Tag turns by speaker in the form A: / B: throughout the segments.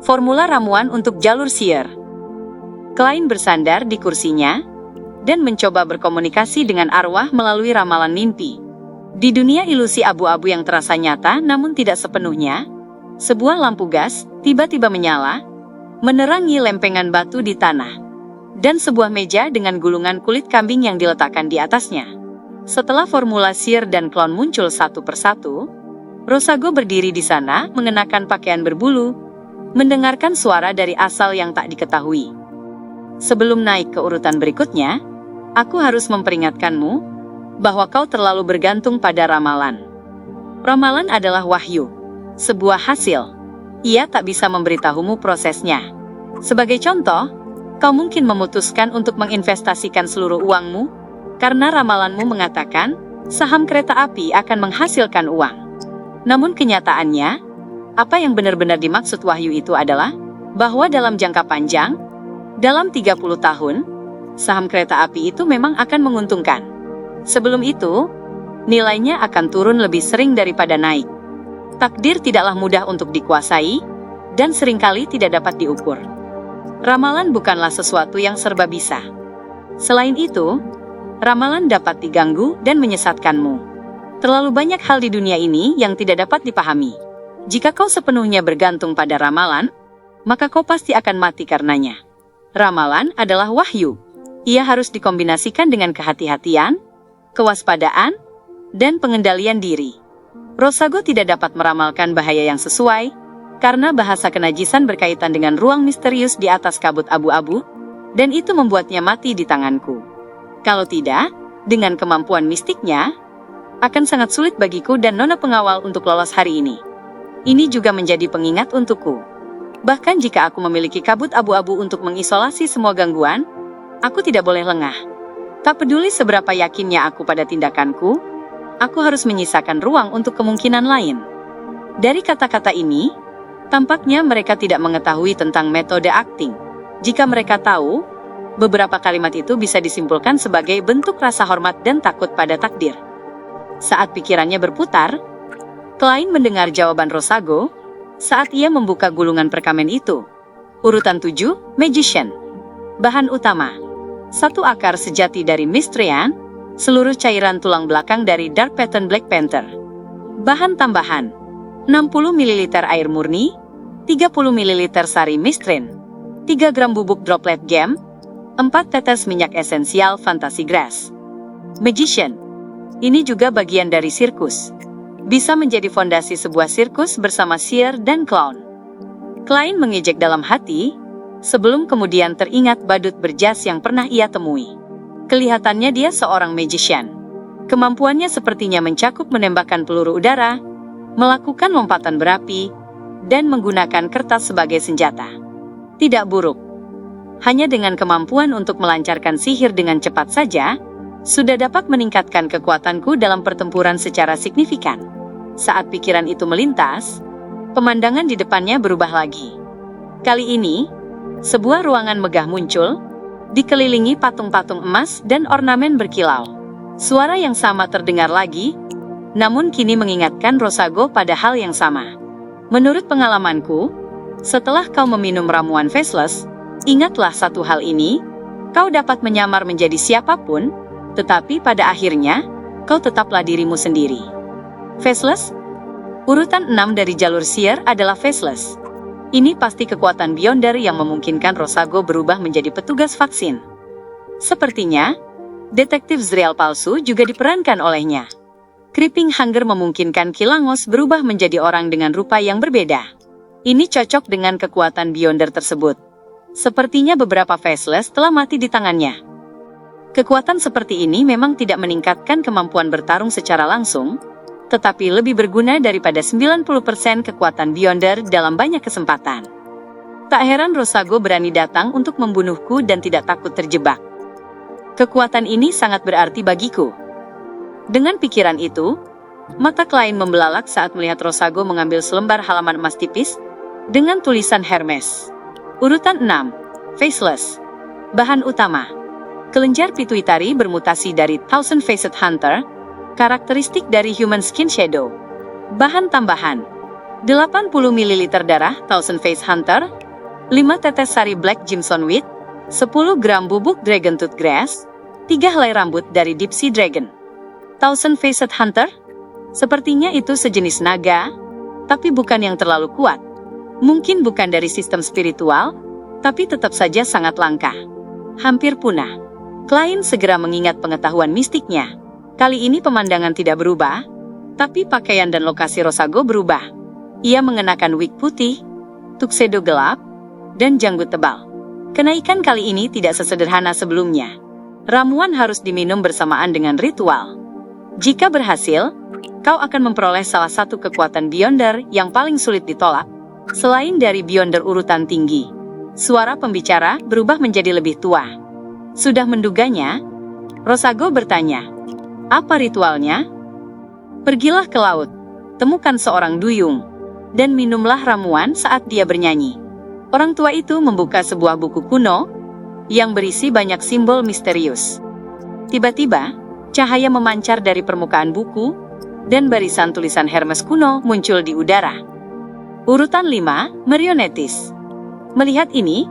A: Formula ramuan untuk jalur Seer. Klein bersandar di kursinya dan mencoba berkomunikasi dengan arwah melalui ramalan mimpi. Di dunia ilusi abu-abu yang terasa nyata namun tidak sepenuhnya, sebuah lampu gas tiba-tiba menyala, menerangi lempengan batu di tanah, dan sebuah meja dengan gulungan kulit kambing yang diletakkan di atasnya. Setelah formula Seer dan klon muncul satu persatu, Rosago berdiri di sana mengenakan pakaian berbulu, mendengarkan suara dari asal yang tak diketahui. Sebelum naik ke urutan berikutnya, aku harus memperingatkanmu bahwa kau terlalu bergantung pada ramalan. Ramalan adalah wahyu, sebuah hasil. Ia tak bisa memberitahumu prosesnya. Sebagai contoh, kau mungkin memutuskan untuk menginvestasikan seluruh uangmu, karena ramalanmu mengatakan, saham kereta api akan menghasilkan uang. Namun kenyataannya, apa yang benar-benar dimaksud wahyu itu adalah, bahwa dalam jangka panjang, dalam 30 tahun, saham kereta api itu memang akan menguntungkan. Sebelum itu, nilainya akan turun lebih sering daripada naik. Takdir tidaklah mudah untuk dikuasai, dan seringkali tidak dapat diukur. Ramalan bukanlah sesuatu yang serba bisa. Selain itu, ramalan dapat diganggu dan menyesatkanmu. Terlalu banyak hal di dunia ini yang tidak dapat dipahami. Jika kau sepenuhnya bergantung pada ramalan, maka kau pasti akan mati karenanya. Ramalan adalah wahyu. Ia harus dikombinasikan dengan kehati-hatian, kewaspadaan, dan pengendalian diri. Rosago tidak dapat meramalkan bahaya yang sesuai, karena bahasa kenajisan berkaitan dengan ruang misterius di atas kabut abu-abu, dan itu membuatnya mati di tanganku. Kalau tidak, dengan kemampuan mistiknya, akan sangat sulit bagiku dan nona pengawal untuk lolos hari ini. Ini juga menjadi pengingat untukku. Bahkan jika aku memiliki kabut abu-abu untuk mengisolasi semua gangguan, aku tidak boleh lengah. Tak peduli seberapa yakinnya aku pada tindakanku, aku harus menyisakan ruang untuk kemungkinan lain. Dari kata-kata ini, tampaknya mereka tidak mengetahui tentang metode acting. Jika mereka tahu, beberapa kalimat itu bisa disimpulkan sebagai bentuk rasa hormat dan takut pada takdir. Saat pikirannya berputar, Klein mendengar jawaban Rosago saat ia membuka gulungan perkamen itu. Urutan 7, Magician. Bahan utama: 1 akar sejati dari Mistrean, seluruh cairan tulang belakang dari Dark Pattern Black Panther. Bahan tambahan: 60 ml air murni, 30 ml sari Mistrin, 3 gram bubuk droplet gem, 4 tetes minyak esensial Fantasy Grass. Magician. Ini juga bagian dari sirkus. Bisa menjadi fondasi sebuah sirkus bersama Seer dan Clown. Klein mengejek dalam hati, sebelum kemudian teringat badut berjas yang pernah ia temui. Kelihatannya dia seorang magician. Kemampuannya sepertinya mencakup menembakkan peluru udara, melakukan lompatan berapi, dan menggunakan kertas sebagai senjata. Tidak buruk. Hanya dengan kemampuan untuk melancarkan sihir dengan cepat saja, sudah dapat meningkatkan kekuatanku dalam pertempuran secara signifikan. Saat pikiran itu melintas, pemandangan di depannya berubah lagi. Kali ini, sebuah ruangan megah muncul, dikelilingi patung-patung emas dan ornamen berkilau. Suara yang sama terdengar lagi, namun kini mengingatkan Rosago pada hal yang sama. Menurut pengalamanku, setelah kau meminum ramuan Faceless, ingatlah satu hal ini, kau dapat menyamar menjadi siapapun, tetapi pada akhirnya, kau tetaplah dirimu sendiri. Faceless? Urutan 6 dari jalur Seer adalah Faceless. Ini pasti kekuatan Beyonder yang memungkinkan Rosago berubah menjadi petugas vaksin. Sepertinya, detektif Zreal palsu juga diperankan olehnya. Creeping Hunger memungkinkan Kilangos berubah menjadi orang dengan rupa yang berbeda. Ini cocok dengan kekuatan Beyonder tersebut. Sepertinya beberapa Faceless telah mati di tangannya. Kekuatan seperti ini memang tidak meningkatkan kemampuan bertarung secara langsung, tetapi lebih berguna daripada 90% kekuatan Beyonder dalam banyak kesempatan. Tak heran Rosago berani datang untuk membunuhku dan tidak takut terjebak. Kekuatan ini sangat berarti bagiku. Dengan pikiran itu, mata Klein membelalak saat melihat Rosago mengambil selembar halaman emas tipis dengan tulisan Hermes. Urutan 6. Faceless. Bahan utama: kelenjar pituitari bermutasi dari Thousand Faced Hunter, karakteristik dari Human Skin Shadow. Bahan tambahan: 80 ml darah Thousand Face Hunter, 5 tetes sari Black Jimson Wheat, 10 gram bubuk Dragon Tooth Grass, 3 helai rambut dari Deep Sea Dragon. Thousand Faced Hunter? Sepertinya itu sejenis naga, tapi bukan yang terlalu kuat. Mungkin bukan dari sistem spiritual, tapi tetap saja sangat langka. Hampir punah. Klein segera mengingat pengetahuan mistiknya. Kali ini pemandangan tidak berubah, tapi pakaian dan lokasi Rosago berubah. Ia mengenakan wig putih, tuxedo gelap, dan janggut tebal. Kenaikan kali ini tidak sesederhana sebelumnya. Ramuan harus diminum bersamaan dengan ritual. Jika berhasil, kau akan memperoleh salah satu kekuatan Beyonder yang paling sulit ditolak, selain dari Beyonder urutan tinggi. Suara pembicara berubah menjadi lebih tua. Sudah menduganya? Rosago bertanya. Apa ritualnya? Pergilah ke laut, temukan seorang duyung, dan minumlah ramuan saat dia bernyanyi. Orang tua itu membuka sebuah buku kuno yang berisi banyak simbol misterius. Tiba-tiba, cahaya memancar dari permukaan buku, dan barisan tulisan Hermes kuno muncul di udara. Urutan 5, Marionetis. Melihat ini,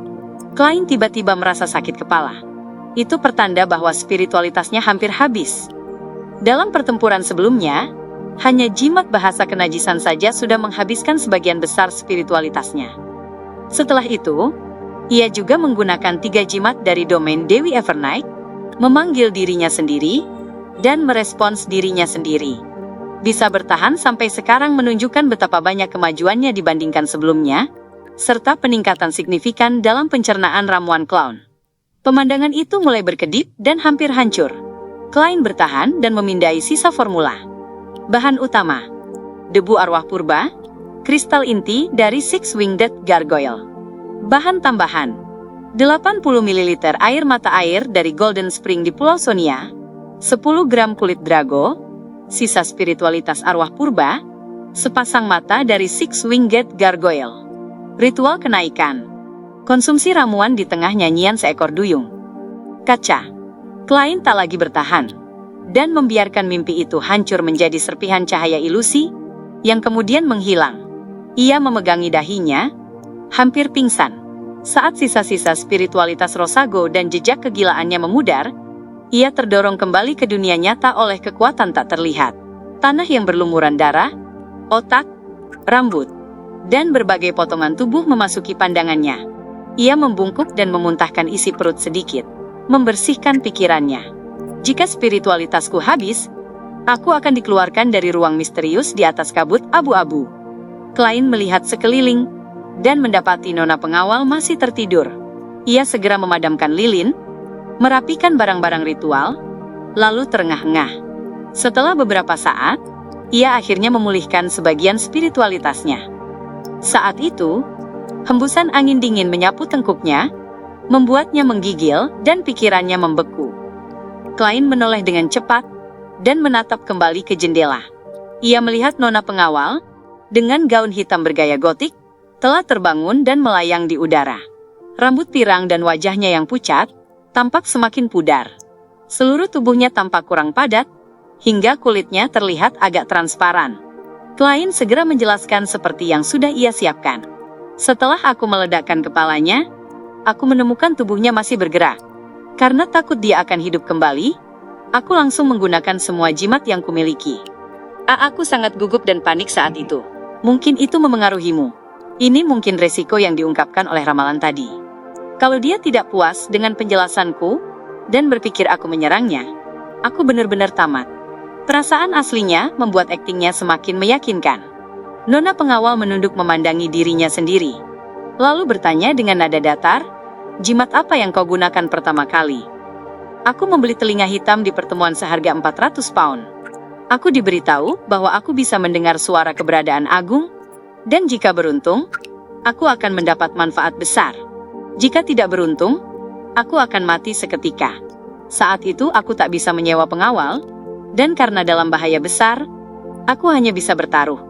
A: Klein tiba-tiba merasa sakit kepala. Itu pertanda bahwa spiritualitasnya hampir habis. Dalam pertempuran sebelumnya, hanya jimat bahasa kenajisan saja sudah menghabiskan sebagian besar spiritualitasnya. Setelah itu, ia juga menggunakan 3 jimat dari domain Dewi Evernight, memanggil dirinya sendiri, dan merespons dirinya sendiri. Bisa bertahan sampai sekarang menunjukkan betapa banyak kemajuannya dibandingkan sebelumnya, serta peningkatan signifikan dalam pencernaan ramuan clown. Pemandangan itu mulai berkedip dan hampir hancur. Klein bertahan dan memindai sisa formula. Bahan utama: debu arwah purba, kristal inti dari Six Winged Gargoyle. Bahan tambahan: 80 ml air mata air dari Golden Spring di Pulau Sonia, 10 gram kulit drago, sisa spiritualitas arwah purba, sepasang mata dari Six Winged Gargoyle. Ritual kenaikan: konsumsi ramuan di tengah nyanyian seekor duyung. Kaca. Klein tak lagi bertahan, dan membiarkan mimpi itu hancur menjadi serpihan cahaya ilusi, yang kemudian menghilang. Ia memegangi dahinya, hampir pingsan. Saat sisa-sisa spiritualitas Rosago dan jejak kegilaannya memudar, ia terdorong kembali ke dunia nyata oleh kekuatan tak terlihat. Tanah yang berlumuran darah, otak, rambut, dan berbagai potongan tubuh memasuki pandangannya. Ia membungkuk dan memuntahkan isi perut sedikit, membersihkan pikirannya. Jika spiritualitasku habis, aku akan dikeluarkan dari ruang misterius di atas kabut abu-abu. Klein melihat sekeliling, dan mendapati nona pengawal masih tertidur. Ia segera memadamkan lilin, merapikan barang-barang ritual, lalu terengah-engah. Setelah beberapa saat, ia akhirnya memulihkan sebagian spiritualitasnya. Saat itu, hembusan angin dingin menyapu tengkuknya, membuatnya menggigil dan pikirannya membeku. Klein menoleh dengan cepat dan menatap kembali ke jendela. Ia melihat nona pengawal, dengan gaun hitam bergaya gotik, telah terbangun dan melayang di udara. Rambut pirang dan wajahnya yang pucat, tampak semakin pudar. Seluruh tubuhnya tampak kurang padat, hingga kulitnya terlihat agak transparan. Klein segera menjelaskan seperti yang sudah ia siapkan. Setelah aku meledakkan kepalanya, aku menemukan tubuhnya masih bergerak. Karena takut dia akan hidup kembali, aku langsung menggunakan semua jimat yang kumiliki. Aku sangat gugup dan panik saat itu. Mungkin itu memengaruhimu. Ini mungkin resiko yang diungkapkan oleh ramalan tadi. Kalau dia tidak puas dengan penjelasanku, dan berpikir aku menyerangnya, aku benar-benar tamat. Perasaan aslinya membuat aktingnya semakin meyakinkan. Nona pengawal menunduk memandangi dirinya sendiri, lalu bertanya dengan nada datar, "Jimat apa yang kau gunakan pertama kali?" "Aku membeli telinga hitam di pertemuan seharga 400 pound. Aku diberitahu bahwa aku bisa mendengar suara keberadaan agung, dan jika beruntung, aku akan mendapat manfaat besar. Jika tidak beruntung, aku akan mati seketika." Saat itu aku tak bisa menyewa pengawal, dan karena dalam bahaya besar, aku hanya bisa bertaruh.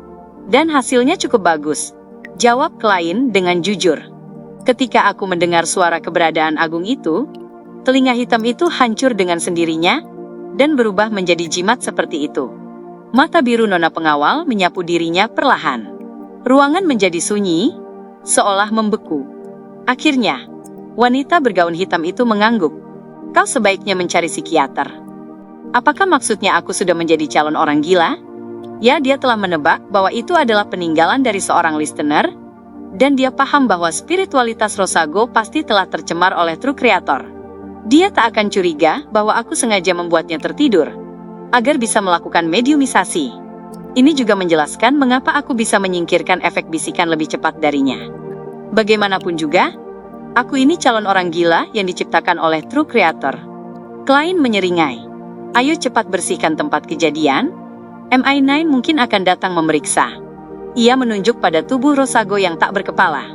A: Dan hasilnya cukup bagus, jawab Klein dengan jujur. Ketika aku mendengar suara keberadaan agung itu, telinga hitam itu hancur dengan sendirinya, dan berubah menjadi jimat seperti itu. Mata biru nona pengawal menyapu dirinya perlahan. Ruangan menjadi sunyi, seolah membeku. Akhirnya, wanita bergaun hitam itu mengangguk. Kau sebaiknya mencari psikiater. Apakah maksudnya aku sudah menjadi calon orang gila? Ya, dia telah menebak bahwa itu adalah peninggalan dari seorang listener, dan dia paham bahwa spiritualitas Rosago pasti telah tercemar oleh True Creator. Dia tak akan curiga bahwa aku sengaja membuatnya tertidur, agar bisa melakukan mediumisasi. Ini juga menjelaskan mengapa aku bisa menyingkirkan efek bisikan lebih cepat darinya. Bagaimanapun juga, aku ini calon orang gila yang diciptakan oleh True Creator. Klein menyeringai. Ayo cepat bersihkan tempat kejadian. MI9 mungkin akan datang memeriksa. Ia menunjuk pada tubuh Rosago yang tak berkepala.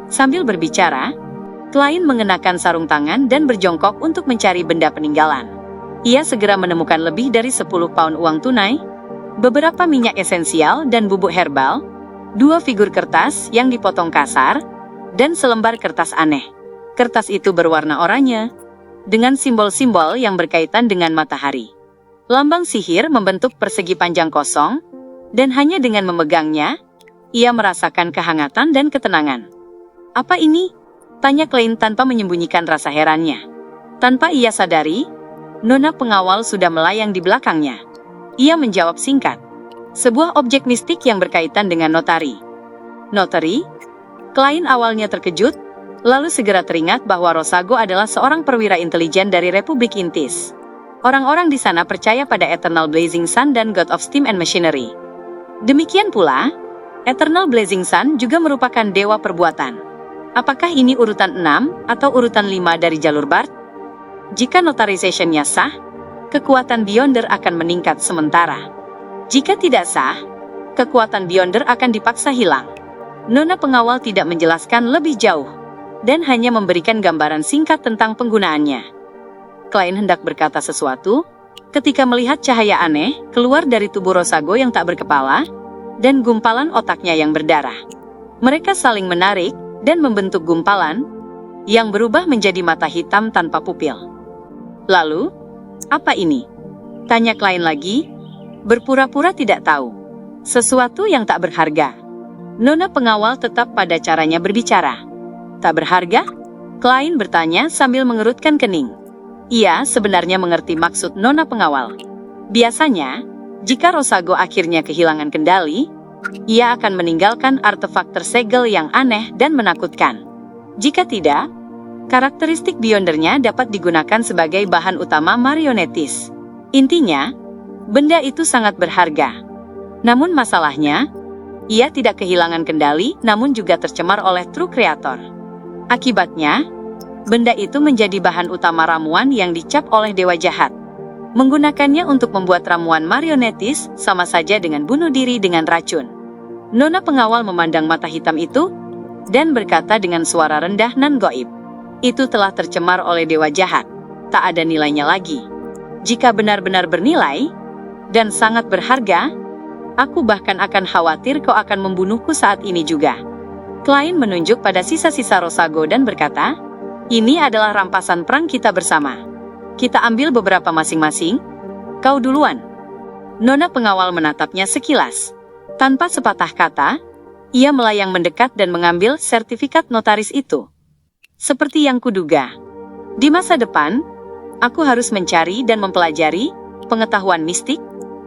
A: Sambil berbicara, Klein mengenakan sarung tangan dan berjongkok untuk mencari benda peninggalan. Ia segera menemukan lebih dari 10 pound uang tunai, beberapa minyak esensial dan bubuk herbal, 2 figur kertas yang dipotong kasar, dan selembar kertas aneh. Kertas itu berwarna oranye, dengan simbol-simbol yang berkaitan dengan matahari. Lambang sihir membentuk persegi panjang kosong, dan hanya dengan memegangnya, ia merasakan kehangatan dan ketenangan. Apa ini? Tanya Klein tanpa menyembunyikan rasa herannya. Tanpa ia sadari, nona pengawal sudah melayang di belakangnya. Ia menjawab singkat. Sebuah objek mistik yang berkaitan dengan notari. Notari? Klein awalnya terkejut, lalu segera teringat bahwa Rosago adalah seorang perwira intelijen dari Republik Intis. Orang-orang di sana percaya pada Eternal Blazing Sun dan God of Steam and Machinery. Demikian pula, Eternal Blazing Sun juga merupakan dewa perbuatan. Apakah ini urutan 6 atau urutan 5 dari jalur Bard? Jika notarization-nya sah, kekuatan Beyonder akan meningkat sementara. Jika tidak sah, kekuatan Beyonder akan dipaksa hilang. Nona pengawal tidak menjelaskan lebih jauh, dan hanya memberikan gambaran singkat tentang penggunaannya. Klein hendak berkata sesuatu, ketika melihat cahaya aneh keluar dari tubuh Rosago yang tak berkepala, dan gumpalan otaknya yang berdarah. Mereka saling menarik, dan membentuk gumpalan, yang berubah menjadi mata hitam tanpa pupil. Lalu, apa ini? Tanya Klein lagi, berpura-pura tidak tahu. Sesuatu yang tak berharga. Nona pengawal tetap pada caranya berbicara. Tak berharga? Klein bertanya sambil mengerutkan kening. Ia sebenarnya mengerti maksud nona pengawal. Biasanya, jika Rosago akhirnya kehilangan kendali, ia akan meninggalkan artefak tersegel yang aneh dan menakutkan. Jika tidak, karakteristik Beyondernya dapat digunakan sebagai bahan utama marionetis. Intinya, benda itu sangat berharga. Namun masalahnya, ia tidak kehilangan kendali namun juga tercemar oleh True Creator. Akibatnya, benda itu menjadi bahan utama ramuan yang dicap oleh dewa jahat. Menggunakannya untuk membuat ramuan marionetis sama saja dengan bunuh diri dengan racun. Nona pengawal memandang mata hitam itu, dan berkata dengan suara rendah nan goib. Itu telah tercemar oleh dewa jahat. Tak ada nilainya lagi. Jika benar-benar bernilai, dan sangat berharga, aku bahkan akan khawatir kau akan membunuhku saat ini juga. Klein menunjuk pada sisa-sisa Rosago dan berkata, ini adalah rampasan perang kita bersama. Kita ambil beberapa masing-masing. Kau duluan. Nona pengawal menatapnya sekilas. Tanpa sepatah kata, ia melayang mendekat dan mengambil sertifikat notaris itu. Seperti yang kuduga. Di masa depan, aku harus mencari dan mempelajari pengetahuan mistik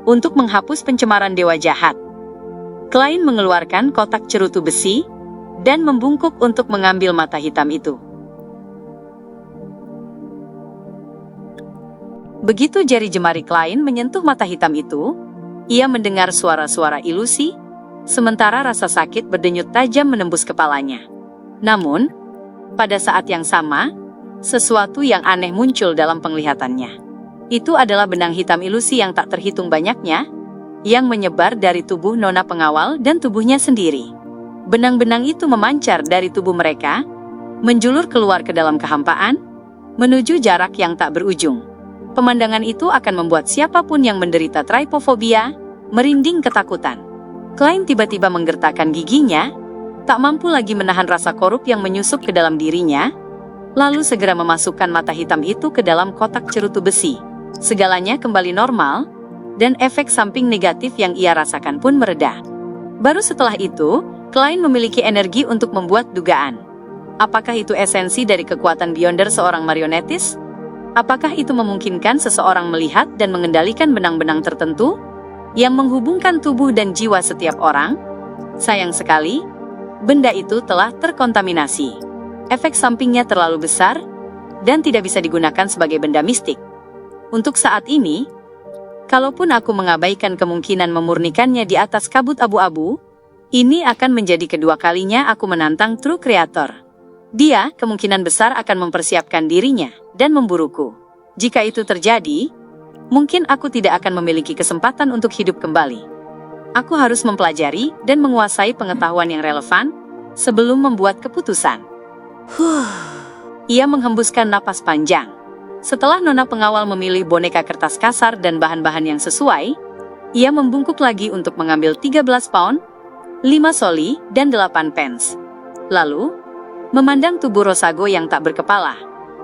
A: untuk menghapus pencemaran dewa jahat. Klein mengeluarkan kotak cerutu besi dan membungkuk untuk mengambil mata hitam itu. Begitu jari jemari Klein menyentuh mata hitam itu, ia mendengar suara-suara ilusi, sementara rasa sakit berdenyut tajam menembus kepalanya. Namun, pada saat yang sama, sesuatu yang aneh muncul dalam penglihatannya. Itu adalah benang hitam ilusi yang tak terhitung banyaknya, yang menyebar dari tubuh nona pengawal dan tubuhnya sendiri. Benang-benang itu memancar dari tubuh mereka, menjulur keluar ke dalam kehampaan, menuju jarak yang tak berujung. Pemandangan itu akan membuat siapapun yang menderita trypophobia merinding ketakutan. Klein tiba-tiba menggertakkan giginya, tak mampu lagi menahan rasa korup yang menyusup ke dalam dirinya, lalu segera memasukkan mata hitam itu ke dalam kotak cerutu besi. Segalanya kembali normal, dan efek samping negatif yang ia rasakan pun mereda. Baru setelah itu, Klein memiliki energi untuk membuat dugaan. Apakah itu esensi dari kekuatan Beyonder seorang marionetis? Apakah itu memungkinkan seseorang melihat dan mengendalikan benang-benang tertentu yang menghubungkan tubuh dan jiwa setiap orang? Sayang sekali, benda itu telah terkontaminasi. Efek sampingnya terlalu besar dan tidak bisa digunakan sebagai benda mistik. Untuk saat ini, kalaupun aku mengabaikan kemungkinan memurnikannya di atas kabut abu-abu, ini akan menjadi kedua kalinya aku menantang True Creator. Dia kemungkinan besar akan mempersiapkan dirinya dan memburuku. Jika itu terjadi, mungkin aku tidak akan memiliki kesempatan untuk hidup kembali. Aku harus mempelajari dan menguasai pengetahuan yang relevan sebelum membuat keputusan. Ia menghembuskan napas panjang. Setelah nona pengawal memilih boneka kertas kasar dan bahan-bahan yang sesuai, ia membungkuk lagi untuk mengambil 13 pound, 5 soli, dan 8 pence. Lalu, memandang tubuh Rosago yang tak berkepala,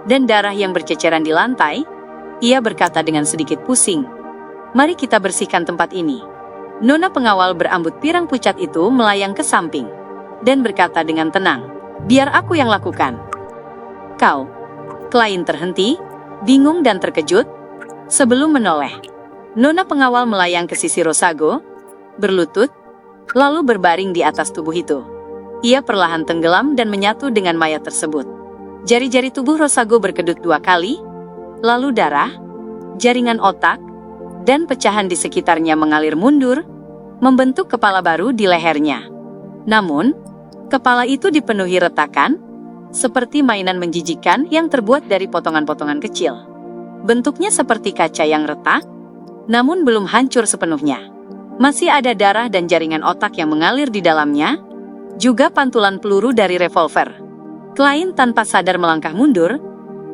A: dan darah yang berceceran di lantai, ia berkata dengan sedikit pusing, "Mari kita bersihkan tempat ini." Nona pengawal berambut pirang pucat itu melayang ke samping, dan berkata dengan tenang, "Biar aku yang lakukan." "Kau?" Klein terhenti, bingung dan terkejut, sebelum menoleh. Nona pengawal melayang ke sisi Rosago, berlutut, lalu berbaring di atas tubuh itu. Ia perlahan tenggelam dan menyatu dengan mayat tersebut. Jari-jari tubuh Rosago berkedut 2 kali, lalu darah, jaringan otak, dan pecahan di sekitarnya mengalir mundur, membentuk kepala baru di lehernya. Namun, kepala itu dipenuhi retakan, seperti mainan menjijikan yang terbuat dari potongan-potongan kecil. Bentuknya seperti kaca yang retak, namun belum hancur sepenuhnya. Masih ada darah dan jaringan otak yang mengalir di dalamnya, juga pantulan peluru dari revolver. Klein tanpa sadar melangkah mundur,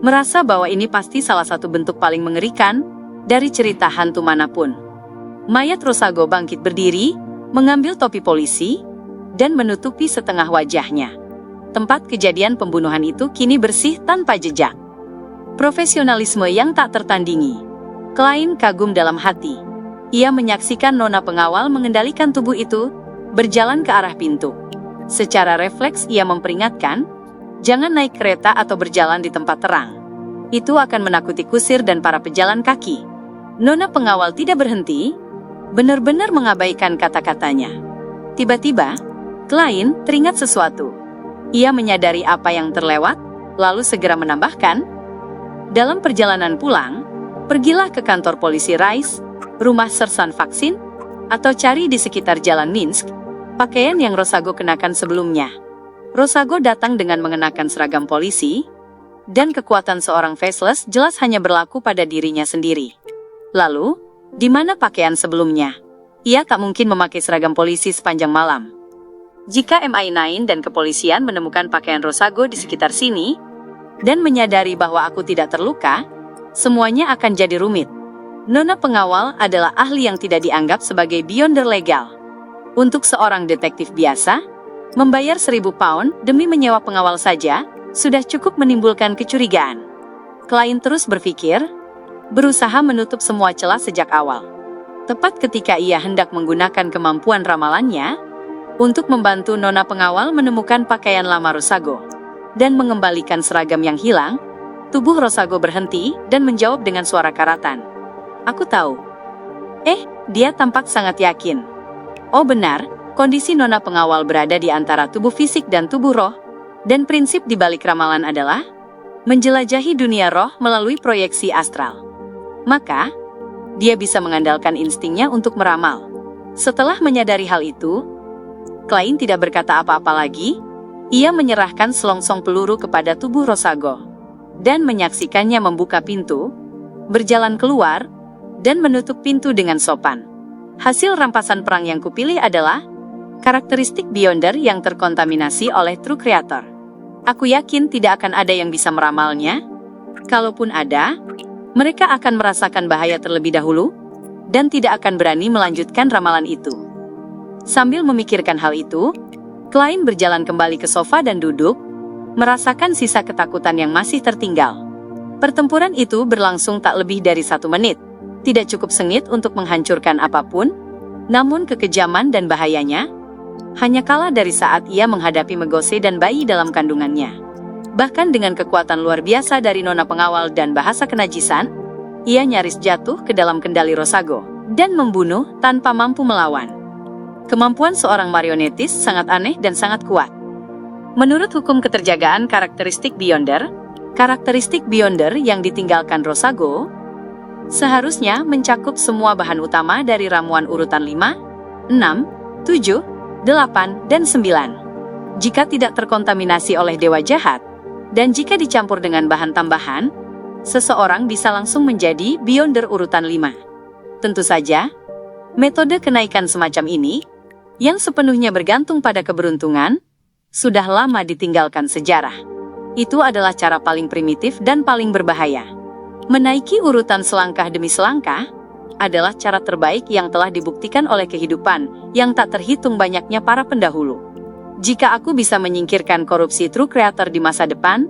A: merasa bahwa ini pasti salah satu bentuk paling mengerikan dari cerita hantu manapun. Mayat Rosago bangkit berdiri, mengambil topi polisi, dan menutupi setengah wajahnya. Tempat kejadian pembunuhan itu kini bersih tanpa jejak. Profesionalisme yang tak tertandingi. Klein kagum dalam hati. Ia menyaksikan nona pengawal mengendalikan tubuh itu, berjalan ke arah pintu. Secara refleks ia memperingatkan, jangan naik kereta atau berjalan di tempat terang. Itu akan menakuti kusir dan para pejalan kaki. Nona pengawal tidak berhenti, benar-benar mengabaikan kata-katanya. Tiba-tiba, Klein teringat sesuatu. Ia menyadari apa yang terlewat, lalu segera menambahkan, dalam perjalanan pulang, pergilah ke kantor polisi Rice, rumah sersan vaksin, atau cari di sekitar jalan Minsk, pakaian yang Rosago kenakan sebelumnya. Rosago datang dengan mengenakan seragam polisi, dan kekuatan seorang faceless jelas hanya berlaku pada dirinya sendiri. Lalu, di mana pakaian sebelumnya? Ia tak mungkin memakai seragam polisi sepanjang malam. Jika MI9 dan kepolisian menemukan pakaian Rosago di sekitar sini, dan menyadari bahwa aku tidak terluka, semuanya akan jadi rumit. Nona pengawal adalah ahli yang tidak dianggap sebagai beyonder legal. Untuk seorang detektif biasa, membayar 1.000 pound demi menyewa pengawal saja, sudah cukup menimbulkan kecurigaan. Klein terus berpikir, berusaha menutup semua celah sejak awal. Tepat ketika ia hendak menggunakan kemampuan ramalannya, untuk membantu nona pengawal menemukan pakaian lama Rosago, dan mengembalikan seragam yang hilang, tubuh Rosago berhenti dan menjawab dengan suara karatan. "Aku tahu." Dia tampak sangat yakin. Oh benar, kondisi nona pengawal berada di antara tubuh fisik dan tubuh roh, dan prinsip di balik ramalan adalah menjelajahi dunia roh melalui proyeksi astral. Maka, dia bisa mengandalkan instingnya untuk meramal. Setelah menyadari hal itu, Klein tidak berkata apa-apa lagi. Ia menyerahkan selongsong peluru kepada tubuh Rosago, dan menyaksikannya membuka pintu, berjalan keluar, dan menutup pintu dengan sopan. Hasil rampasan perang yang kupilih adalah karakteristik Beyonder yang terkontaminasi oleh True Creator. Aku yakin tidak akan ada yang bisa meramalnya. Kalaupun ada, mereka akan merasakan bahaya terlebih dahulu, dan tidak akan berani melanjutkan ramalan itu. Sambil memikirkan hal itu, Klein berjalan kembali ke sofa dan duduk, merasakan sisa ketakutan yang masih tertinggal. Pertempuran itu berlangsung tak lebih dari 1 menit. Tidak cukup sengit untuk menghancurkan apapun, namun kekejaman dan bahayanya Hanya kalah dari saat ia menghadapi Megose dan bayi dalam kandungannya. Bahkan dengan kekuatan luar biasa dari nona pengawal dan bahasa kenajisan, ia nyaris jatuh ke dalam kendali Rosago dan membunuh tanpa mampu melawan. Kemampuan seorang marionetis sangat aneh dan sangat kuat. Menurut hukum keterjagaan karakteristik Beyonder, karakteristik Beyonder yang ditinggalkan Rosago seharusnya mencakup semua bahan utama dari ramuan urutan 5, 6, 7, 8, dan 9. Jika tidak terkontaminasi oleh dewa jahat, dan jika dicampur dengan bahan tambahan, seseorang bisa langsung menjadi Beyonder urutan 5. Tentu saja, metode kenaikan semacam ini, yang sepenuhnya bergantung pada keberuntungan, sudah lama ditinggalkan sejarah. Itu adalah cara paling primitif dan paling berbahaya. Menaiki urutan selangkah demi selangkah adalah cara terbaik yang telah dibuktikan oleh kehidupan yang tak terhitung banyaknya para pendahulu. Jika aku bisa menyingkirkan korupsi True Creator di masa depan,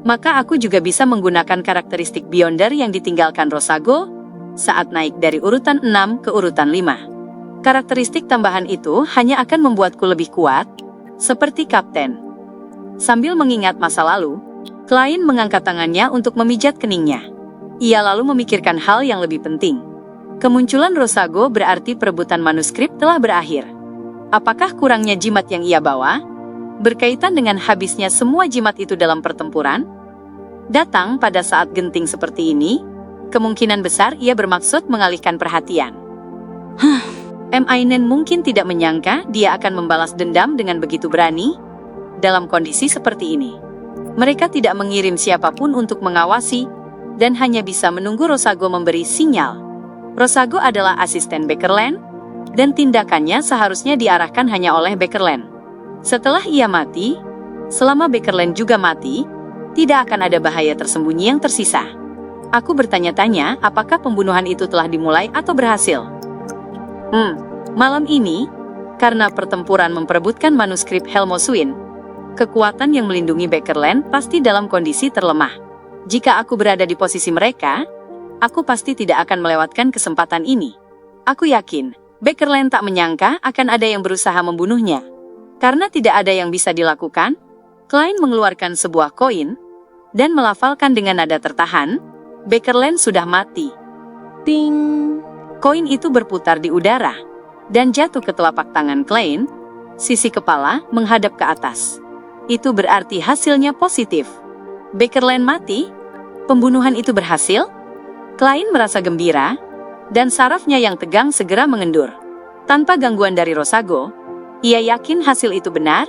A: maka aku juga bisa menggunakan karakteristik Beyonder yang ditinggalkan Rosago saat naik dari urutan 6 ke urutan 5. Karakteristik tambahan itu hanya akan membuatku lebih kuat, seperti Kapten. Sambil mengingat masa lalu, Klein mengangkat tangannya untuk memijat keningnya. Ia lalu memikirkan hal yang lebih penting. Kemunculan Rosago berarti perebutan manuskrip telah berakhir. Apakah kurangnya jimat yang ia bawa berkaitan dengan habisnya semua jimat itu dalam pertempuran? Datang pada saat genting seperti ini, kemungkinan besar ia bermaksud mengalihkan perhatian. Mainen mungkin tidak menyangka dia akan membalas dendam dengan begitu berani dalam kondisi seperti ini. Mereka tidak mengirim siapapun untuk mengawasi dan hanya bisa menunggu Rosago memberi sinyal. Rosago adalah asisten Beckerland dan tindakannya seharusnya diarahkan hanya oleh Beckerland. Setelah ia mati, selama Beckerland juga mati, tidak akan ada bahaya tersembunyi yang tersisa. Aku bertanya-tanya apakah pembunuhan itu telah dimulai atau berhasil. Malam ini, karena pertempuran memperebutkan manuskrip Helmoswin, kekuatan yang melindungi Beckerland pasti dalam kondisi terlemah. Jika aku berada di posisi mereka, aku pasti tidak akan melewatkan kesempatan ini. Aku yakin, Beckerland tak menyangka akan ada yang berusaha membunuhnya. Karena tidak ada yang bisa dilakukan, Klein mengeluarkan sebuah koin, dan melafalkan dengan nada tertahan, Beckerland sudah mati. Ting! Koin itu berputar di udara dan jatuh ke telapak tangan Klein, sisi kepala menghadap ke atas. Itu berarti hasilnya positif. Beckerland mati? Pembunuhan itu berhasil? Klein merasa gembira, dan sarafnya yang tegang segera mengendur. Tanpa gangguan dari Rosago, ia yakin hasil itu benar.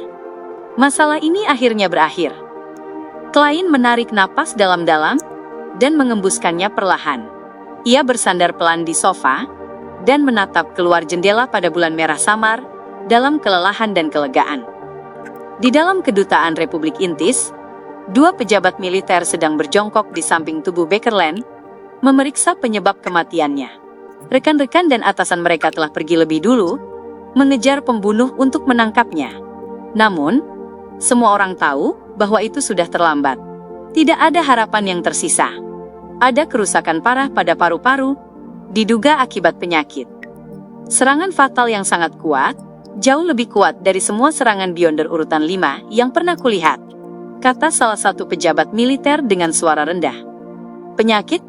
A: Masalah ini akhirnya berakhir. Klein menarik napas dalam-dalam, dan mengembuskannya perlahan. Ia bersandar pelan di sofa, dan menatap keluar jendela pada bulan merah samar, dalam kelelahan dan kelegaan. Di dalam kedutaan Republik Intis, 2 pejabat militer sedang berjongkok di samping tubuh Beckerland, memeriksa penyebab kematiannya. Rekan-rekan dan atasan mereka telah pergi lebih dulu, mengejar pembunuh untuk menangkapnya. Namun, semua orang tahu bahwa itu sudah terlambat. Tidak ada harapan yang tersisa. Ada kerusakan parah pada paru-paru, diduga akibat penyakit. Serangan fatal yang sangat kuat, jauh lebih kuat dari semua serangan Beyonder urutan 5 yang pernah kulihat, kata salah satu pejabat militer dengan suara rendah. Penyakit?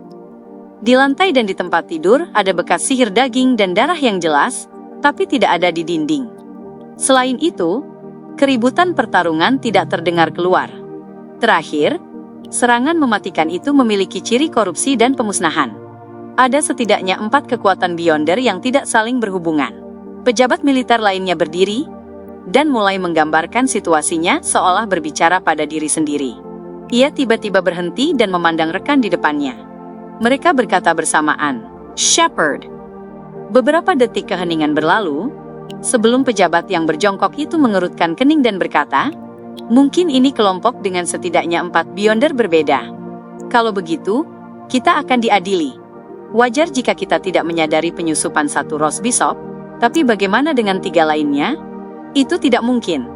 A: Di lantai dan di tempat tidur ada bekas sihir daging dan darah yang jelas, tapi tidak ada di dinding. Selain itu, keributan pertarungan tidak terdengar keluar. Terakhir, serangan mematikan itu memiliki ciri korupsi dan pemusnahan. Ada setidaknya 4 kekuatan Beyonder yang tidak saling berhubungan. Pejabat militer lainnya berdiri, dan mulai menggambarkan situasinya seolah berbicara pada diri sendiri. Ia tiba-tiba berhenti dan memandang rekan di depannya. Mereka berkata bersamaan, "Shepard." Beberapa detik keheningan berlalu, sebelum pejabat yang berjongkok itu mengerutkan kening dan berkata, "Mungkin ini kelompok dengan setidaknya 4 Beyonder berbeda. Kalau begitu, kita akan diadili. Wajar jika kita tidak menyadari penyusupan satu Rose Bishop, tapi bagaimana dengan 3 lainnya? Itu tidak mungkin."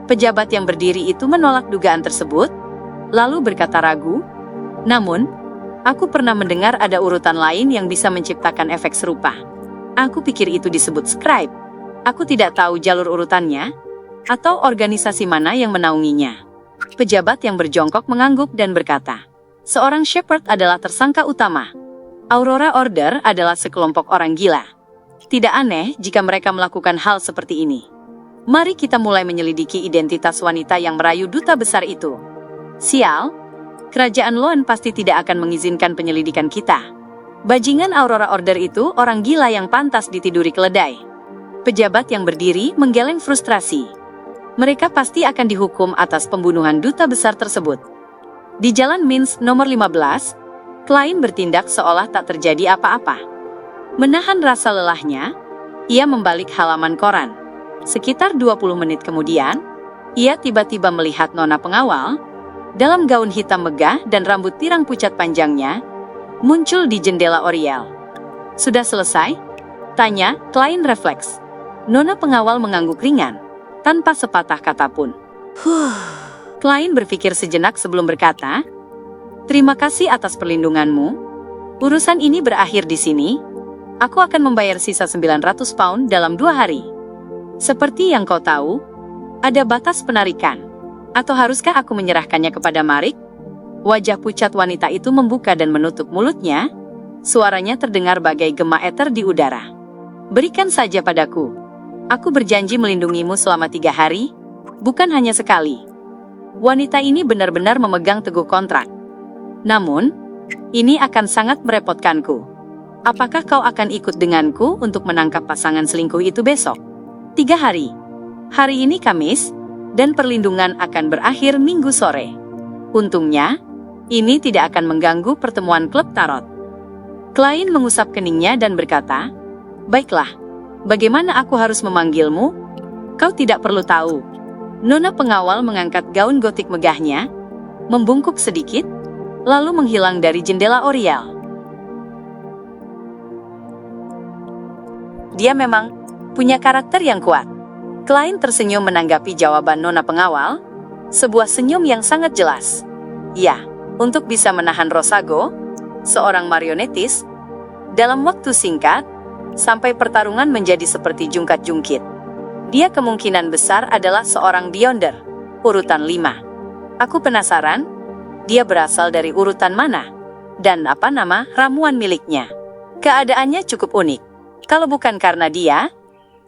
A: Pejabat yang berdiri itu menolak dugaan tersebut, lalu berkata ragu, "Namun, aku pernah mendengar ada urutan lain yang bisa menciptakan efek serupa. Aku pikir itu disebut scribe." Aku tidak tahu jalur urutannya, atau organisasi mana yang menaunginya. Pejabat yang berjongkok mengangguk dan berkata, seorang Shepherd adalah tersangka utama. Aurora Order adalah sekelompok orang gila. Tidak aneh jika mereka melakukan hal seperti ini. Mari kita mulai menyelidiki identitas wanita yang merayu duta besar itu. Sial, Kerajaan Loan pasti tidak akan mengizinkan penyelidikan kita. Bajingan Aurora Order itu orang gila yang pantas ditiduri keledai. Pejabat yang berdiri menggeleng frustrasi. Mereka pasti akan dihukum atas pembunuhan duta besar tersebut. Di Jalan Minsk nomor 15, Klein bertindak seolah tak terjadi apa-apa. Menahan rasa lelahnya, ia membalik halaman koran. Sekitar 20 menit kemudian, ia tiba-tiba melihat nona pengawal, dalam gaun hitam megah dan rambut pirang pucat panjangnya, muncul di jendela Oriel. Sudah selesai? Tanya, Klein refleks. Nona pengawal mengangguk ringan, tanpa sepatah kata pun. Klein berpikir sejenak sebelum berkata, terima kasih atas perlindunganmu. Urusan ini berakhir di sini. Aku akan membayar sisa 900 pound dalam 2 hari. Seperti yang kau tahu, ada batas penarikan. Atau haruskah aku menyerahkannya kepada Marik? Wajah pucat wanita itu membuka dan menutup mulutnya. Suaranya terdengar bagai gema eter di udara. Berikan saja padaku. Aku berjanji melindungimu selama 3 hari, bukan hanya sekali. Wanita ini benar-benar memegang teguh kontrak. Namun, ini akan sangat merepotkanku. Apakah kau akan ikut denganku untuk menangkap pasangan selingkuh itu besok? 3 hari. Hari ini Kamis, dan perlindungan akan berakhir Minggu sore. Untungnya, ini tidak akan mengganggu pertemuan klub tarot. Klein mengusap keningnya dan berkata, baiklah, bagaimana aku harus memanggilmu? Kau tidak perlu tahu. Nona pengawal mengangkat gaun gotik megahnya, membungkuk sedikit, lalu menghilang dari jendela Oriel. Dia memang punya karakter yang kuat. Klein tersenyum menanggapi jawaban nona pengawal, sebuah senyum yang sangat jelas. Ya, untuk bisa menahan Rosago, seorang marionetis, dalam waktu singkat, sampai pertarungan menjadi seperti jungkat-jungkit. Dia kemungkinan besar adalah seorang Beyonder, urutan 5. Aku penasaran, dia berasal dari urutan mana? Dan apa nama ramuan miliknya? Keadaannya cukup unik. Kalau bukan karena dia,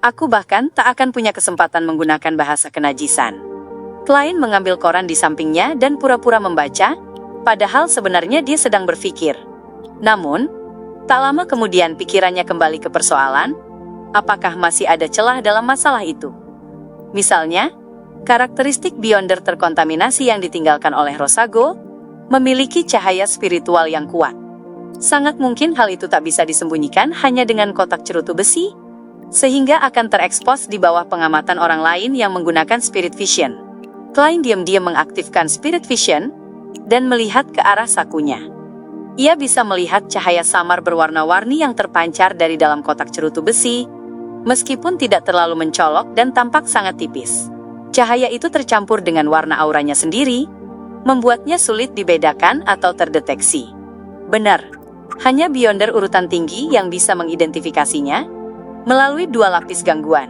A: aku bahkan tak akan punya kesempatan menggunakan bahasa kenajisan. Klein mengambil koran di sampingnya dan pura-pura membaca, padahal sebenarnya dia sedang berpikir. Namun, tak lama kemudian pikirannya kembali ke persoalan, apakah masih ada celah dalam masalah itu. Misalnya, karakteristik Beyonder terkontaminasi yang ditinggalkan oleh Rosago, memiliki cahaya spiritual yang kuat. Sangat mungkin hal itu tak bisa disembunyikan hanya dengan kotak cerutu besi, sehingga akan terekspos di bawah pengamatan orang lain yang menggunakan Spirit Vision. Klein diam-diam mengaktifkan Spirit Vision dan melihat ke arah sakunya. Ia bisa melihat cahaya samar berwarna-warni yang terpancar dari dalam kotak cerutu besi, meskipun tidak terlalu mencolok dan tampak sangat tipis. Cahaya itu tercampur dengan warna auranya sendiri, membuatnya sulit dibedakan atau terdeteksi. Benar, hanya Beyonder urutan tinggi yang bisa mengidentifikasinya melalui 2 lapis gangguan.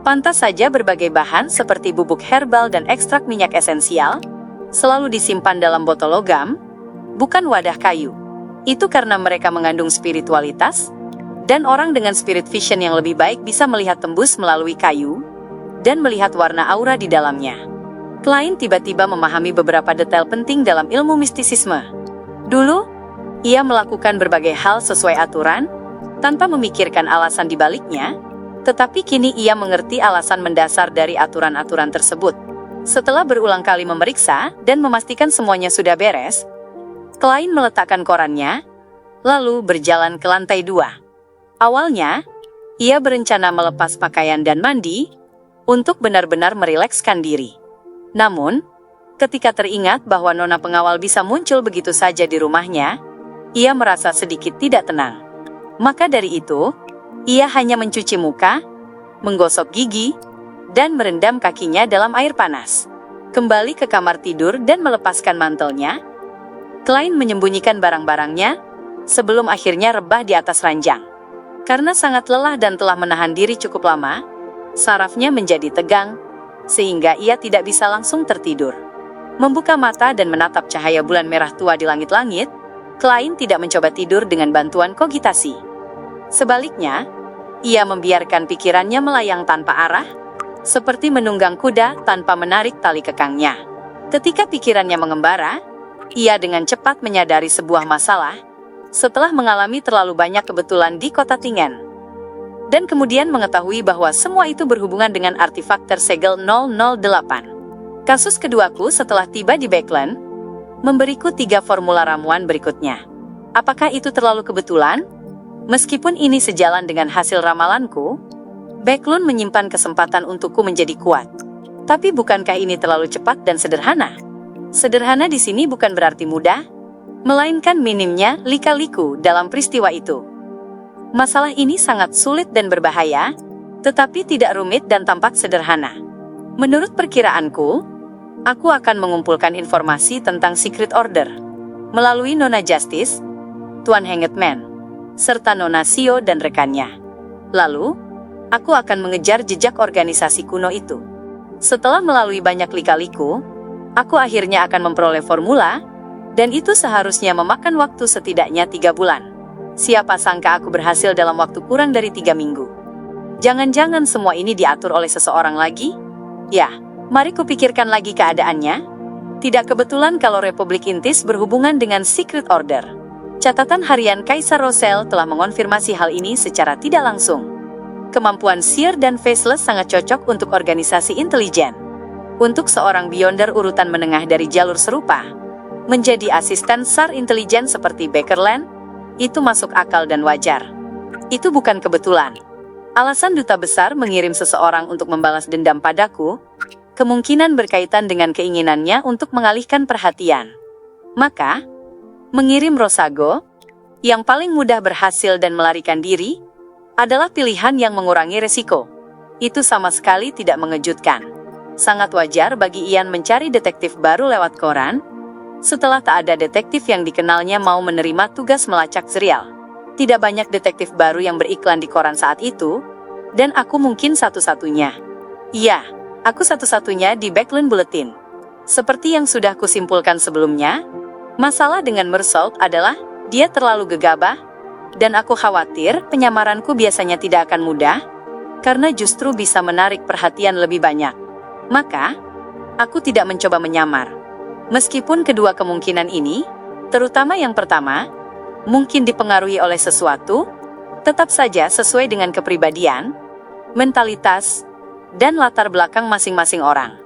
A: Pantas saja berbagai bahan seperti bubuk herbal dan ekstrak minyak esensial selalu disimpan dalam botol logam, bukan wadah kayu. Itu karena mereka mengandung spiritualitas, dan orang dengan spirit vision yang lebih baik bisa melihat tembus melalui kayu dan melihat warna aura di dalamnya. Klein tiba-tiba memahami beberapa detail penting dalam ilmu mistisisme. Dulu, ia melakukan berbagai hal sesuai aturan, tanpa memikirkan alasan di baliknya, tetapi kini ia mengerti alasan mendasar dari aturan-aturan tersebut. Setelah berulang kali memeriksa dan memastikan semuanya sudah beres, Klein meletakkan korannya, lalu berjalan ke lantai 2. Awalnya, ia berencana melepas pakaian dan mandi, untuk benar-benar merilekskan diri. Namun, ketika teringat bahwa nona pengawal bisa muncul begitu saja di rumahnya, ia merasa sedikit tidak tenang. Maka dari itu, ia hanya mencuci muka, menggosok gigi, dan merendam kakinya dalam air panas. Kembali ke kamar tidur dan melepaskan mantelnya, Klein menyembunyikan barang-barangnya, sebelum akhirnya rebah di atas ranjang. Karena sangat lelah dan telah menahan diri cukup lama, Sarafnya menjadi tegang, sehingga ia tidak bisa langsung tertidur. Membuka mata dan menatap cahaya bulan merah tua di langit-langit, Klein tidak mencoba tidur dengan bantuan kogitasi. Sebaliknya, ia membiarkan pikirannya melayang tanpa arah, seperti menunggang kuda tanpa menarik tali kekangnya. Ketika pikirannya mengembara, ia dengan cepat menyadari sebuah masalah, setelah mengalami terlalu banyak kebetulan di kota Tingen. Dan kemudian mengetahui bahwa semua itu berhubungan dengan artefak tersegel 008. Kasus keduaku setelah tiba di Baeklan, memberiku 3 formula ramuan berikutnya. Apakah itu terlalu kebetulan? Meskipun ini sejalan dengan hasil ramalanku, Baeklan menyimpan kesempatan untukku menjadi kuat. Tapi bukankah ini terlalu cepat dan sederhana? Sederhana di sini bukan berarti mudah, melainkan minimnya lika-liku dalam peristiwa itu. Masalah ini sangat sulit dan berbahaya, tetapi tidak rumit dan tampak sederhana. Menurut perkiraanku, aku akan mengumpulkan informasi tentang Secret Order melalui Nona Justice, Tuan Hangman, serta Nona Sio dan rekannya. Lalu, aku akan mengejar jejak organisasi kuno itu. Setelah melalui banyak lika-liku, aku akhirnya akan memperoleh formula, dan itu seharusnya memakan waktu setidaknya 3 bulan. Siapa sangka aku berhasil dalam waktu kurang dari 3 minggu. Jangan-jangan semua ini diatur oleh seseorang lagi? Ya, mari kupikirkan lagi keadaannya. Tidak kebetulan kalau Republik Intis berhubungan dengan Secret Order. Catatan harian Kaisar Rosel telah mengonfirmasi hal ini secara tidak langsung. Kemampuan Seer dan Faceless sangat cocok untuk organisasi intelijen. Untuk seorang Beyonder urutan menengah dari jalur serupa, menjadi asisten SAR intelijen seperti Bakerland, itu masuk akal dan wajar. Itu bukan kebetulan. Alasan duta besar mengirim seseorang untuk membalas dendam padaku, kemungkinan berkaitan dengan keinginannya untuk mengalihkan perhatian. Maka, mengirim Rosago, yang paling mudah berhasil dan melarikan diri, adalah pilihan yang mengurangi resiko. Itu sama sekali tidak mengejutkan. Sangat wajar bagi Ian mencari detektif baru lewat koran, setelah tak ada detektif yang dikenalnya mau menerima tugas melacak serial. Tidak banyak detektif baru yang beriklan di koran saat itu, dan aku mungkin satu-satunya. Iya, aku satu-satunya di Baeklan Bulletin. Seperti yang sudah kusimpulkan sebelumnya, masalah dengan Mersault adalah dia terlalu gegabah, dan aku khawatir penyamaranku biasanya tidak akan mudah, karena justru bisa menarik perhatian lebih banyak. Maka, aku tidak mencoba menyamar. Meskipun kedua kemungkinan ini, terutama yang pertama, mungkin dipengaruhi oleh sesuatu, tetap saja sesuai dengan kepribadian, mentalitas, dan latar belakang masing-masing orang.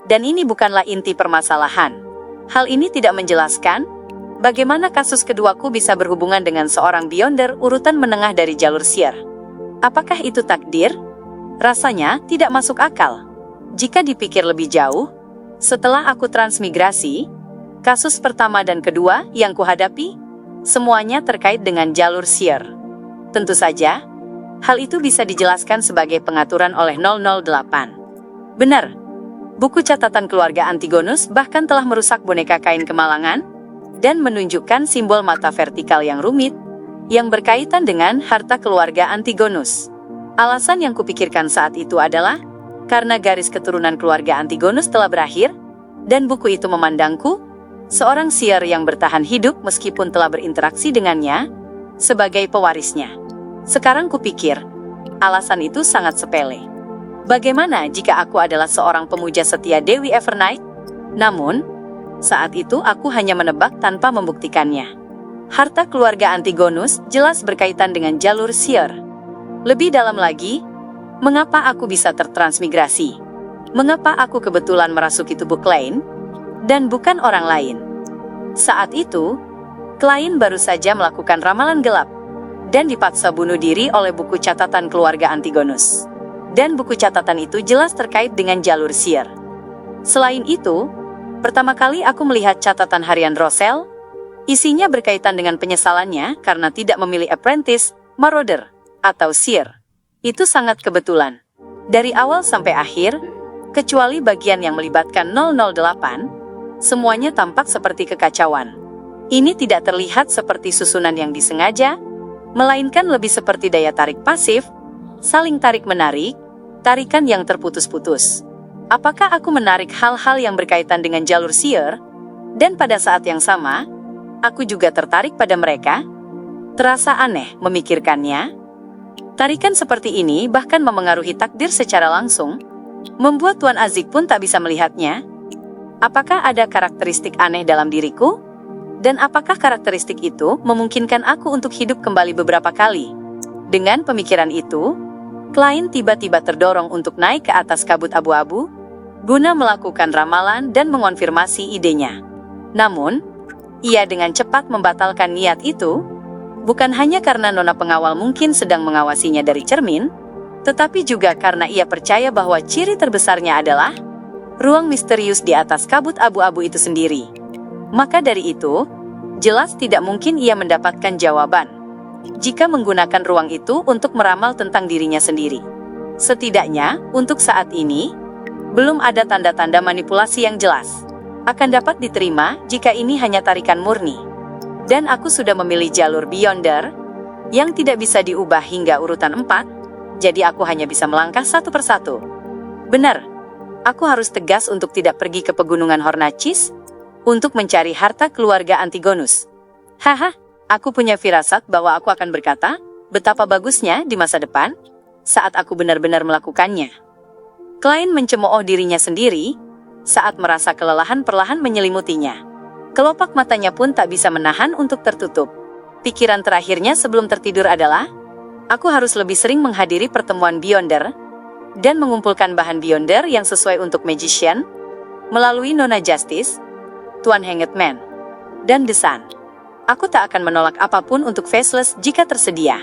A: Dan ini bukanlah inti permasalahan. Hal ini tidak menjelaskan bagaimana kasus keduaku bisa berhubungan dengan seorang Beyonder urutan menengah dari jalur Seer. Apakah itu takdir? Rasanya tidak masuk akal. Jika dipikir lebih jauh, setelah aku transmigrasi, kasus pertama dan kedua yang kuhadapi, semuanya terkait dengan jalur Seer. Tentu saja, hal itu bisa dijelaskan sebagai pengaturan oleh 008. Benar, buku catatan keluarga Antigonus bahkan telah merusak boneka kain kemalangan, dan menunjukkan simbol mata vertikal yang rumit, yang berkaitan dengan harta keluarga Antigonus. Alasan yang kupikirkan saat itu adalah, karena garis keturunan keluarga Antigonus telah berakhir, dan buku itu memandangku, seorang Seer yang bertahan hidup meskipun telah berinteraksi dengannya, sebagai pewarisnya. Sekarang kupikir, alasan itu sangat sepele. Bagaimana jika aku adalah seorang pemuja setia Dewi Evernight? Namun, saat itu aku hanya menebak tanpa membuktikannya. Harta keluarga Antigonus jelas berkaitan dengan jalur Seer. Lebih dalam lagi, mengapa aku bisa tertransmigrasi? Mengapa aku kebetulan merasuki tubuh Klein, dan bukan orang lain? Saat itu, Klein baru saja melakukan ramalan gelap, dan dipaksa bunuh diri oleh buku catatan keluarga Antigonus. Dan buku catatan itu jelas terkait dengan jalur Seer. Selain itu, pertama kali aku melihat catatan harian Rosel, isinya berkaitan dengan penyesalannya karena tidak memilih apprentice, marauder, atau Seer. Itu sangat kebetulan. Dari awal sampai akhir, kecuali bagian yang melibatkan 008, semuanya tampak seperti kekacauan. Ini tidak terlihat seperti susunan yang disengaja, melainkan lebih seperti daya tarik pasif, saling tarik-menarik, Tarikan yang terputus-putus. Apakah aku menarik hal-hal yang berkaitan dengan jalur Seer? Dan pada saat yang sama, aku juga tertarik pada mereka? Terasa aneh memikirkannya. Tarikan seperti ini bahkan memengaruhi takdir secara langsung, membuat Tuan Azik pun tak bisa melihatnya. Apakah ada karakteristik aneh dalam diriku? Dan apakah karakteristik itu memungkinkan aku untuk hidup kembali beberapa kali? Dengan pemikiran itu, Klein tiba-tiba terdorong untuk naik ke atas kabut abu-abu, guna melakukan ramalan dan mengonfirmasi idenya. Namun, ia dengan cepat membatalkan niat itu, bukan hanya karena nona pengawal mungkin sedang mengawasinya dari cermin, tetapi juga karena ia percaya bahwa ciri terbesarnya adalah ruang misterius di atas kabut abu-abu itu sendiri. Maka dari itu, jelas tidak mungkin ia mendapatkan jawaban jika menggunakan ruang itu untuk meramal tentang dirinya sendiri. Setidaknya, untuk saat ini, belum ada tanda-tanda manipulasi yang jelas. Akan dapat diterima jika ini hanya tarikan murni. Dan aku sudah memilih jalur Beyonder, yang tidak bisa diubah hingga urutan 4, jadi aku hanya bisa melangkah satu persatu. Benar, aku harus tegas untuk tidak pergi ke pegunungan Hornacis, untuk mencari harta keluarga Antigonus. Haha. Aku punya firasat bahwa aku akan berkata, betapa bagusnya di masa depan, saat aku benar-benar melakukannya. Klein mencemooh dirinya sendiri, saat merasa kelelahan perlahan menyelimutinya. Kelopak matanya pun tak bisa menahan untuk tertutup. Pikiran terakhirnya sebelum tertidur adalah, aku harus lebih sering menghadiri pertemuan Beyonder, dan mengumpulkan bahan Beyonder yang sesuai untuk Magician, melalui Nona Justice, Tuan Hangedman, dan The Sun. Aku tak akan menolak apapun untuk Faceless jika tersedia.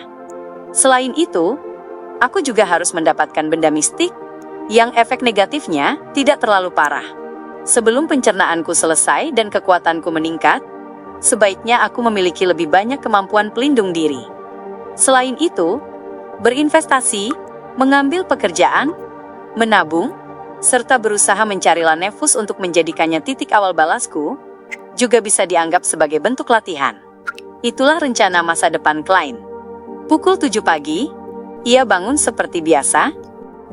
A: Selain itu, aku juga harus mendapatkan benda mistik yang efek negatifnya tidak terlalu parah. Sebelum pencernaanku selesai dan kekuatanku meningkat, sebaiknya aku memiliki lebih banyak kemampuan pelindung diri. Selain itu, berinvestasi, mengambil pekerjaan, menabung, serta berusaha mencari Lanevus untuk menjadikannya titik awal balasku, juga bisa dianggap sebagai bentuk latihan. Itulah rencana masa depan Klein. Pukul 7 pagi, ia bangun seperti biasa.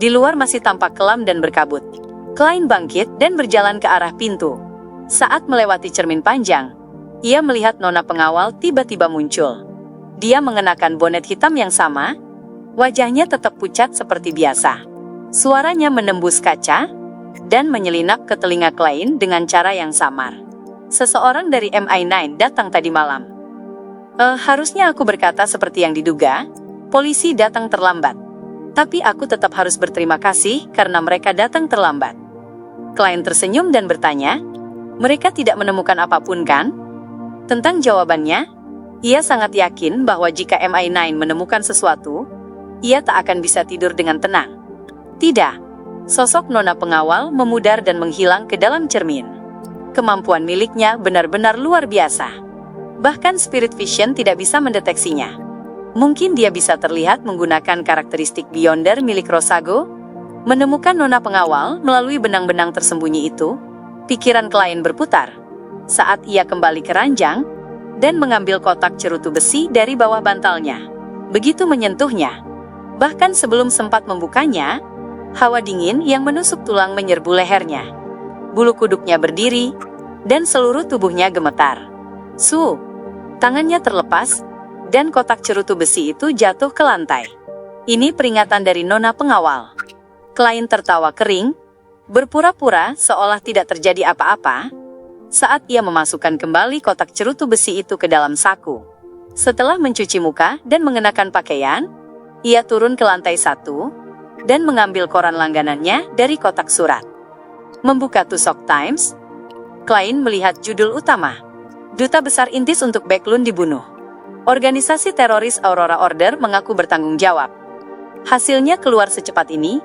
A: Di luar masih tampak kelam dan berkabut. Klein bangkit dan berjalan ke arah pintu. Saat melewati cermin panjang, ia melihat nona pengawal tiba-tiba muncul. Dia mengenakan bonet hitam yang sama, wajahnya tetap pucat seperti biasa. Suaranya menembus kaca, dan menyelinap ke telinga Klein dengan cara yang samar. Seseorang dari MI9 datang tadi malam. Harusnya aku berkata seperti yang diduga, polisi datang terlambat. Tapi aku tetap harus berterima kasih karena mereka datang terlambat. Klein tersenyum dan bertanya, mereka tidak menemukan apapun kan? Tentang jawabannya, ia sangat yakin bahwa jika MI9 menemukan sesuatu, ia tak akan bisa tidur dengan tenang. Tidak, sosok nona pengawal memudar dan menghilang ke dalam cermin. Kemampuan miliknya benar-benar luar biasa. Bahkan Spirit Vision tidak bisa mendeteksinya. Mungkin dia bisa terlihat menggunakan karakteristik Beyonder milik Rosago, menemukan nona pengawal melalui benang-benang tersembunyi itu. Pikiran Klein berputar saat ia kembali ke ranjang dan mengambil kotak cerutu besi dari bawah bantalnya. Begitu menyentuhnya, bahkan sebelum sempat membukanya, hawa dingin yang menusuk tulang menyerbu lehernya. Bulu kuduknya berdiri, dan seluruh tubuhnya gemetar. Tangannya terlepas, dan kotak cerutu besi itu jatuh ke lantai. Ini peringatan dari nona pengawal. Klein tertawa kering, berpura-pura seolah tidak terjadi apa-apa, saat ia memasukkan kembali kotak cerutu besi itu ke dalam saku. Setelah mencuci muka dan mengenakan pakaian, ia turun ke lantai 1, dan mengambil koran langganannya dari kotak surat. Membuka Tusok Times, Klein melihat judul utama. Duta Besar Intis untuk Backlund dibunuh. Organisasi teroris Aurora Order mengaku bertanggung jawab. Hasilnya keluar secepat ini.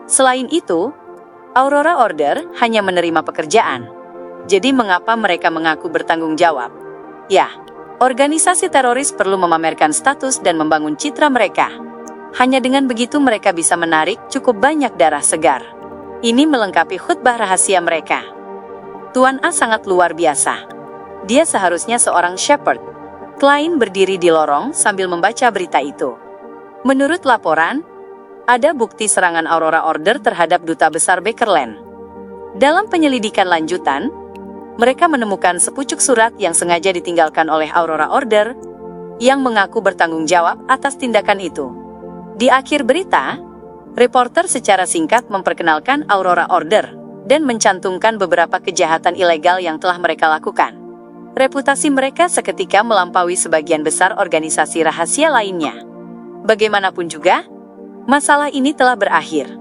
A: Selain itu, Aurora Order hanya menerima pekerjaan. Jadi mengapa mereka mengaku bertanggung jawab? Ya, organisasi teroris perlu memamerkan status dan membangun citra mereka. Hanya dengan begitu mereka bisa menarik cukup banyak darah segar. Ini melengkapi khutbah rahasia mereka. Tuan A sangat luar biasa. Dia seharusnya seorang shepherd. Klein berdiri di lorong sambil membaca berita itu. Menurut laporan, Ada bukti serangan Aurora Order terhadap Duta Besar Bakerland. Dalam penyelidikan lanjutan, mereka menemukan sepucuk surat yang sengaja ditinggalkan oleh Aurora Order yang mengaku bertanggung jawab atas tindakan itu. Di akhir berita, reporter secara singkat memperkenalkan Aurora Order dan mencantumkan beberapa kejahatan ilegal yang telah mereka lakukan. Reputasi mereka seketika melampaui sebagian besar organisasi rahasia lainnya. Bagaimanapun juga, masalah ini telah berakhir.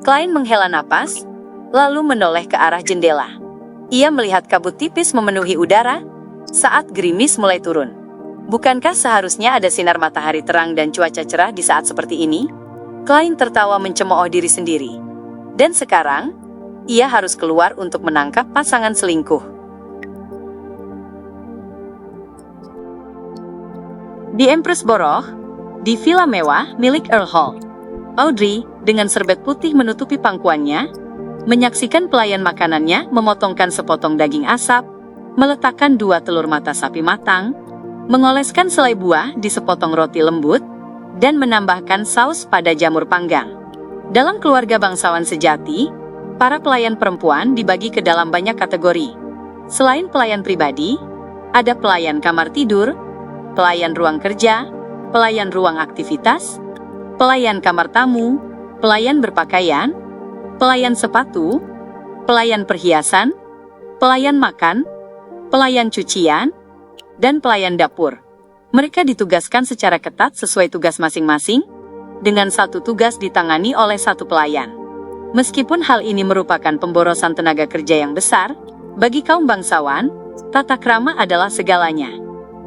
A: Klein menghela napas, lalu menoleh ke arah jendela. Ia melihat kabut tipis memenuhi udara saat gerimis mulai turun. Bukankah seharusnya ada sinar matahari terang dan cuaca cerah di saat seperti ini? Klein tertawa mencemooh diri sendiri. Dan sekarang, ia harus keluar untuk menangkap pasangan selingkuh. Di Empress Borough, di villa mewah milik Earl Hall, Audrey, dengan serbet putih menutupi pangkuannya, menyaksikan pelayan makanannya memotongkan sepotong daging asap, meletakkan 2 telur mata sapi matang, mengoleskan selai buah di sepotong roti lembut, dan menambahkan saus pada jamur panggang. Dalam keluarga bangsawan sejati, para pelayan perempuan dibagi ke dalam banyak kategori. Selain pelayan pribadi, ada pelayan kamar tidur, pelayan ruang kerja, pelayan ruang aktivitas, pelayan kamar tamu, pelayan berpakaian, pelayan sepatu, pelayan perhiasan, pelayan makan, pelayan cucian, dan pelayan dapur. Mereka ditugaskan secara ketat sesuai tugas masing-masing, dengan satu tugas ditangani oleh satu pelayan. Meskipun hal ini merupakan pemborosan tenaga kerja yang besar, bagi kaum bangsawan, tata krama adalah segalanya.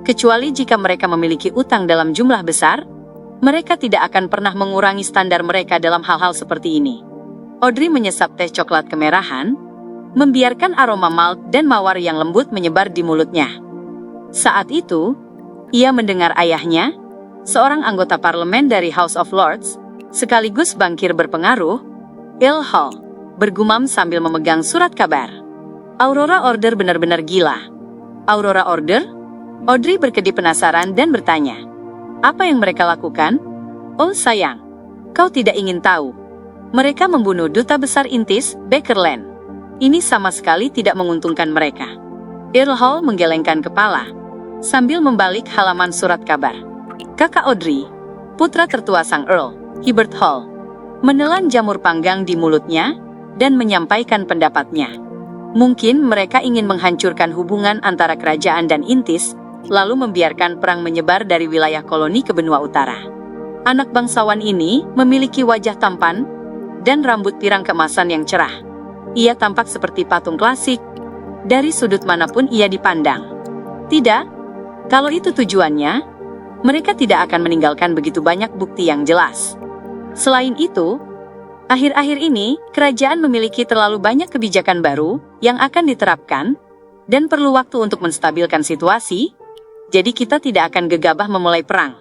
A: Kecuali jika mereka memiliki utang dalam jumlah besar, mereka tidak akan pernah mengurangi standar mereka dalam hal-hal seperti ini. Audrey menyesap teh coklat kemerahan, membiarkan aroma malt dan mawar yang lembut menyebar di mulutnya. Saat itu, ia mendengar ayahnya, seorang anggota parlemen dari House of Lords, sekaligus bankir berpengaruh, Earl Hall, bergumam sambil memegang surat kabar. Aurora Order benar-benar gila. Aurora Order? Audrey berkedip penasaran dan bertanya, apa yang mereka lakukan? Oh sayang, kau tidak ingin tahu. Mereka membunuh Duta Besar Intis, Bakerland. Ini sama sekali tidak menguntungkan mereka. Earl Hall menggelengkan kepala, sambil membalik halaman surat kabar. Kakak Audrey, putra tertua sang Earl, Hubert Hall, menelan jamur panggang di mulutnya, dan menyampaikan pendapatnya. Mungkin mereka ingin menghancurkan hubungan antara kerajaan dan Intis, lalu membiarkan perang menyebar dari wilayah koloni ke benua utara. Anak bangsawan ini memiliki wajah tampan dan rambut pirang keemasan yang cerah. Ia tampak seperti patung klasik, dari sudut manapun ia dipandang. Tidak, kalau itu tujuannya, mereka tidak akan meninggalkan begitu banyak bukti yang jelas. Selain itu, akhir-akhir ini, kerajaan memiliki terlalu banyak kebijakan baru yang akan diterapkan, dan perlu waktu untuk menstabilkan situasi, jadi kita tidak akan gegabah memulai perang.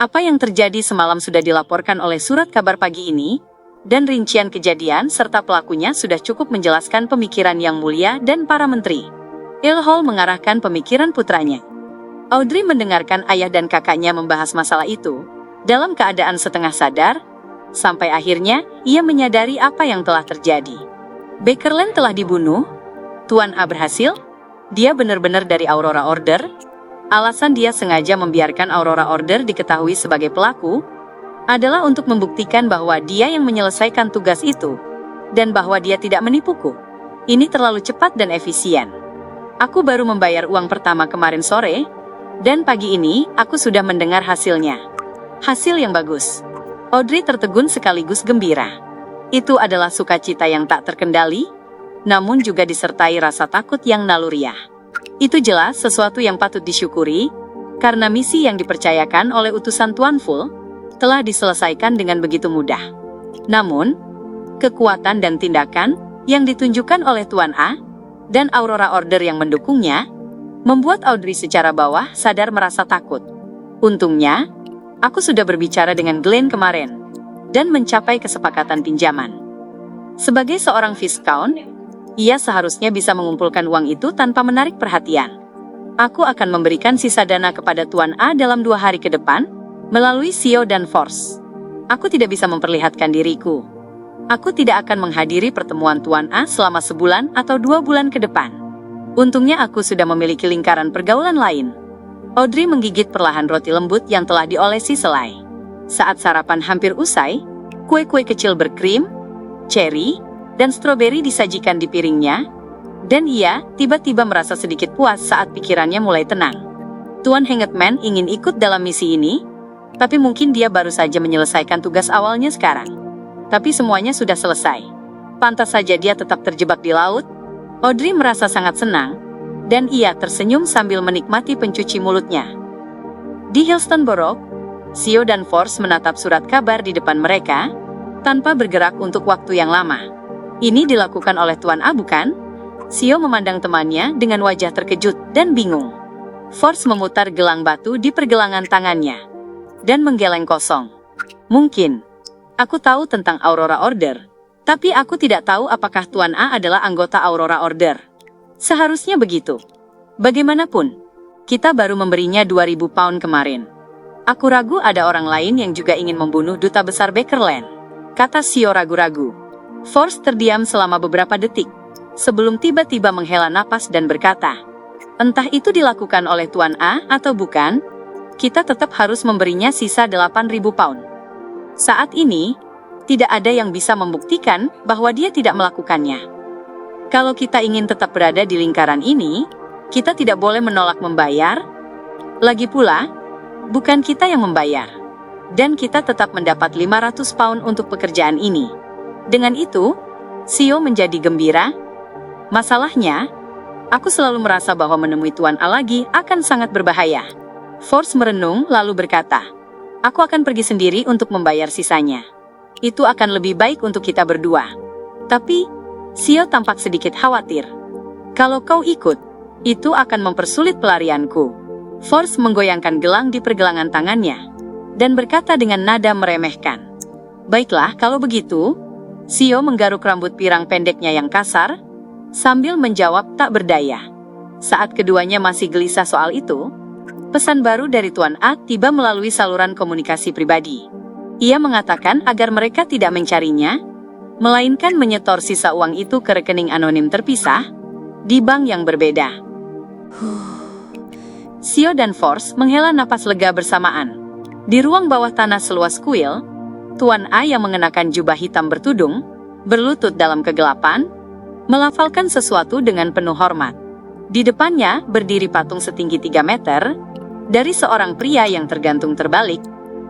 A: Apa yang terjadi semalam sudah dilaporkan oleh surat kabar pagi ini, dan rincian kejadian serta pelakunya sudah cukup menjelaskan pemikiran yang mulia dan para menteri. Earl Hall mengarahkan pemikiran putranya. Audrey mendengarkan ayah dan kakaknya membahas masalah itu, dalam keadaan setengah sadar, sampai akhirnya ia menyadari apa yang telah terjadi. Bakerland telah dibunuh, Tuan A berhasil, dia benar-benar dari Aurora Order. Alasan dia sengaja membiarkan Aurora Order diketahui sebagai pelaku adalah untuk membuktikan bahwa dia yang menyelesaikan tugas itu, dan bahwa dia tidak menipuku. Ini terlalu cepat dan efisien. Aku baru membayar uang pertama kemarin sore, dan pagi ini aku sudah mendengar hasilnya. Hasil yang bagus. Audrey tertegun sekaligus gembira. Itu adalah sukacita yang tak terkendali, namun juga disertai rasa takut yang naluriah. Itu jelas sesuatu yang patut disyukuri, karena misi yang dipercayakan oleh utusan Tuan Full telah diselesaikan dengan begitu mudah. Namun, kekuatan dan tindakan yang ditunjukkan oleh Tuan A dan Aurora Order yang mendukungnya membuat Audrey secara bawah sadar merasa takut. Untungnya, aku sudah berbicara dengan Glenn kemarin dan mencapai kesepakatan pinjaman. Sebagai seorang Viscount, ia seharusnya bisa mengumpulkan uang itu tanpa menarik perhatian. Aku akan memberikan sisa dana kepada Tuan A dalam 2 hari ke depan, melalui Sio dan Force. Aku tidak bisa memperlihatkan diriku. Aku tidak akan menghadiri pertemuan Tuan A selama sebulan atau 2 bulan ke depan. Untungnya aku sudah memiliki lingkaran pergaulan lain. Audrey menggigit perlahan roti lembut yang telah diolesi selai. Saat sarapan hampir usai, kue-kue kecil berkrim, cherry, dan stroberi disajikan di piringnya, dan ia tiba-tiba merasa sedikit puas saat pikirannya mulai tenang. Tuan Hangman ingin ikut dalam misi ini, tapi mungkin dia baru saja menyelesaikan tugas awalnya sekarang. Tapi semuanya sudah selesai. Pantas saja dia tetap terjebak di laut. Audrey merasa sangat senang, dan ia tersenyum sambil menikmati pencuci mulutnya. Di Hillstoneborough, Sio dan Force menatap surat kabar di depan mereka, tanpa bergerak untuk waktu yang lama. Ini dilakukan oleh Tuan A, bukan? Sio memandang temannya dengan wajah terkejut dan bingung. Force memutar gelang batu di pergelangan tangannya, dan menggeleng kosong. Mungkin. Aku tahu tentang Aurora Order, tapi aku tidak tahu apakah Tuan A adalah anggota Aurora Order. Seharusnya begitu. Bagaimanapun, kita baru memberinya 2.000 pound kemarin. Aku ragu ada orang lain yang juga ingin membunuh Duta Besar Bakerland, kata Sio ragu-ragu. Force terdiam selama beberapa detik, sebelum tiba-tiba menghela napas dan berkata, entah itu dilakukan oleh Tuan A atau bukan, kita tetap harus memberinya sisa 8.000 pound. Saat ini, tidak ada yang bisa membuktikan bahwa dia tidak melakukannya. Kalau kita ingin tetap berada di lingkaran ini, kita tidak boleh menolak membayar. Lagi pula, bukan kita yang membayar. Dan kita tetap mendapat 500 pound untuk pekerjaan ini. Dengan itu, Sio menjadi gembira. Masalahnya, aku selalu merasa bahwa menemui Tuan A lagi akan sangat berbahaya. Force merenung lalu berkata, aku akan pergi sendiri untuk membayar sisanya. Itu akan lebih baik untuk kita berdua. Tapi, Sio tampak sedikit khawatir. Kalau kau ikut, itu akan mempersulit pelarianku. Force menggoyangkan gelang di pergelangan tangannya, dan berkata dengan nada meremehkan. Baiklah, kalau begitu. Sio menggaruk rambut pirang pendeknya yang kasar, sambil menjawab tak berdaya. Saat keduanya masih gelisah soal itu, pesan baru dari Tuan A tiba melalui saluran komunikasi pribadi. Ia mengatakan agar mereka tidak mencarinya, melainkan menyetor sisa uang itu ke rekening anonim terpisah, di bank yang berbeda. Sio dan Force menghela napas lega bersamaan. Di ruang bawah tanah seluas kuil, Tuan A yang mengenakan jubah hitam bertudung, berlutut dalam kegelapan, melafalkan sesuatu dengan penuh hormat. Di depannya berdiri patung setinggi 3 meter, dari seorang pria yang tergantung terbalik,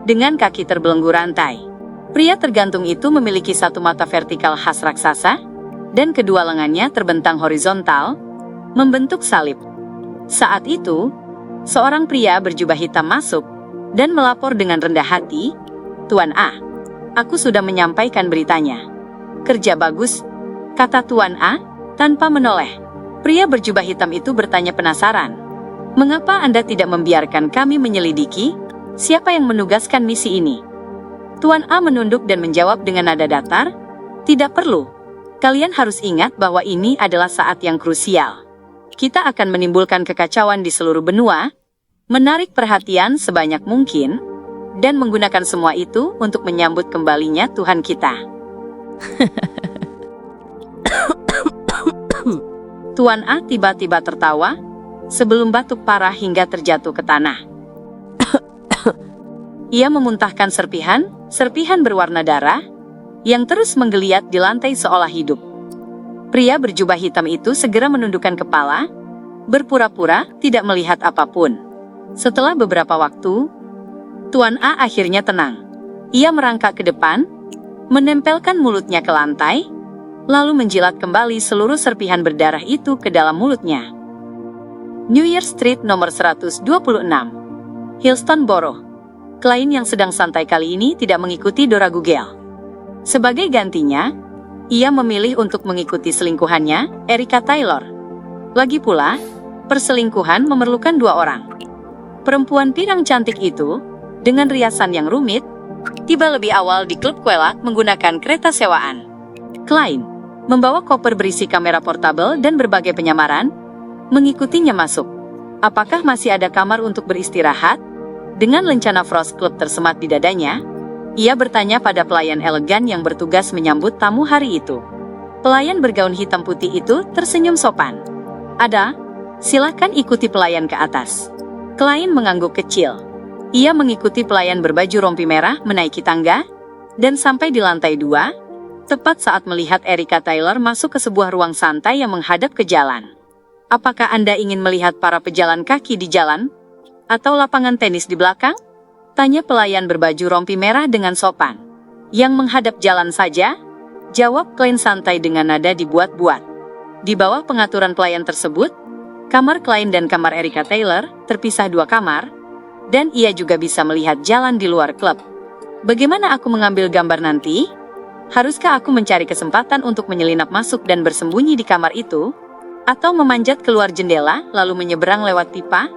A: dengan kaki terbelenggu rantai. Pria tergantung itu memiliki satu mata vertikal khas raksasa, dan kedua lengannya terbentang horizontal, membentuk salib. Saat itu, seorang pria berjubah hitam masuk, dan melapor dengan rendah hati, Tuan A, aku sudah menyampaikan beritanya. Kerja bagus, kata Tuan A, tanpa menoleh. Pria berjubah hitam itu bertanya penasaran. Mengapa Anda tidak membiarkan kami menyelidiki siapa yang menugaskan misi ini? Tuan A menunduk dan menjawab dengan nada datar, tidak perlu. Kalian harus ingat bahwa ini adalah saat yang krusial. Kita akan menimbulkan kekacauan di seluruh benua, menarik perhatian sebanyak mungkin, dan menggunakan semua itu untuk menyambut kembalinya Tuhan kita. Tuan A tiba-tiba tertawa, sebelum batuk parah hingga terjatuh ke tanah. Ia memuntahkan serpihan berwarna darah, yang terus menggeliat di lantai seolah hidup. Pria berjubah hitam itu segera menundukkan kepala, berpura-pura tidak melihat apapun. Setelah beberapa waktu, Tuan A akhirnya tenang. Ia merangkak ke depan, menempelkan mulutnya ke lantai, lalu menjilat kembali seluruh serpihan berdarah itu ke dalam mulutnya. New Year Street nomor 126, Hillstoneborough. Klien yang sedang santai kali ini tidak mengikuti Dora Gugel. Sebagai gantinya, ia memilih untuk mengikuti selingkuhannya, Erica Taylor. Lagi pula, perselingkuhan memerlukan 2 orang. Perempuan pirang cantik itu, dengan riasan yang rumit, tiba lebih awal di klub Quelak menggunakan kereta sewaan. Klein membawa koper berisi kamera portabel dan berbagai penyamaran, mengikutinya masuk. Apakah masih ada kamar untuk beristirahat? Dengan lencana Frost Club tersemat di dadanya, Ia bertanya pada pelayan elegan yang bertugas menyambut tamu hari itu. Pelayan bergaun hitam putih itu tersenyum sopan. Ada, silahkan ikuti pelayan ke atas. Klein mengangguk kecil. Ia mengikuti pelayan berbaju rompi merah menaiki tangga, dan sampai di lantai 2, tepat saat melihat Erica Taylor masuk ke sebuah ruang santai yang menghadap ke jalan. Apakah Anda ingin melihat para pejalan kaki di jalan? Atau lapangan tenis di belakang? Tanya pelayan berbaju rompi merah dengan sopan. Yang menghadap jalan saja? Jawab Klein santai dengan nada dibuat-buat. Di bawah pengaturan pelayan tersebut, kamar Klein dan kamar Erica Taylor terpisah 2 kamar, dan ia juga bisa melihat jalan di luar klub. Bagaimana aku mengambil gambar nanti? Haruskah aku mencari kesempatan untuk menyelinap masuk dan bersembunyi di kamar itu? Atau memanjat keluar jendela lalu menyeberang lewat pipa?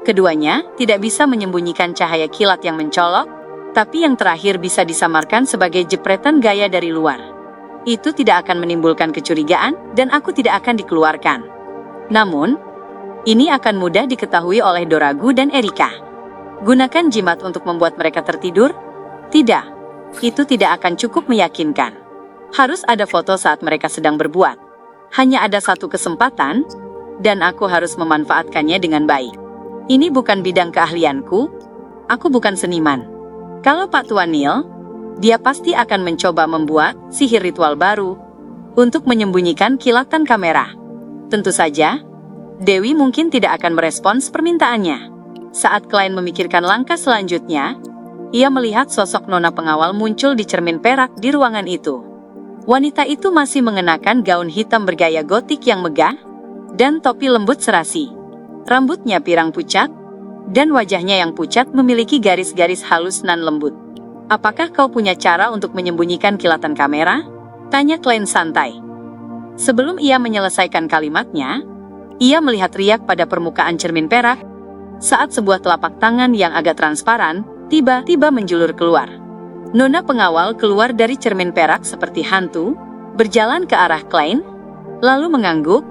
A: Keduanya tidak bisa menyembunyikan cahaya kilat yang mencolok, tapi yang terakhir bisa disamarkan sebagai jepretan gaya dari luar. Itu tidak akan menimbulkan kecurigaan dan aku tidak akan dikeluarkan. Namun, ini akan mudah diketahui oleh Doragu dan Erica. Gunakan jimat untuk membuat mereka tertidur? Tidak, itu tidak akan cukup meyakinkan. Harus ada foto saat mereka sedang berbuat. Hanya ada satu kesempatan, dan aku harus memanfaatkannya dengan baik. Ini bukan bidang keahlianku, aku bukan seniman. Kalau Pak Tuan Neil, dia pasti akan mencoba membuat sihir ritual baru untuk menyembunyikan kilatan kamera. Tentu saja, Dewi mungkin tidak akan merespons permintaannya. Saat Klein memikirkan langkah selanjutnya, ia melihat sosok nona pengawal muncul di cermin perak di ruangan itu. Wanita itu masih mengenakan gaun hitam bergaya gotik yang megah, dan topi lembut serasi. Rambutnya pirang pucat, dan wajahnya yang pucat memiliki garis-garis halus nan lembut. Apakah kau punya cara untuk menyembunyikan kilatan kamera? Tanya Klein santai. Sebelum ia menyelesaikan kalimatnya, ia melihat riak pada permukaan cermin perak, saat sebuah telapak tangan yang agak transparan, tiba-tiba menjulur keluar. Nona pengawal keluar dari cermin perak seperti hantu, berjalan ke arah Klein, lalu mengangguk.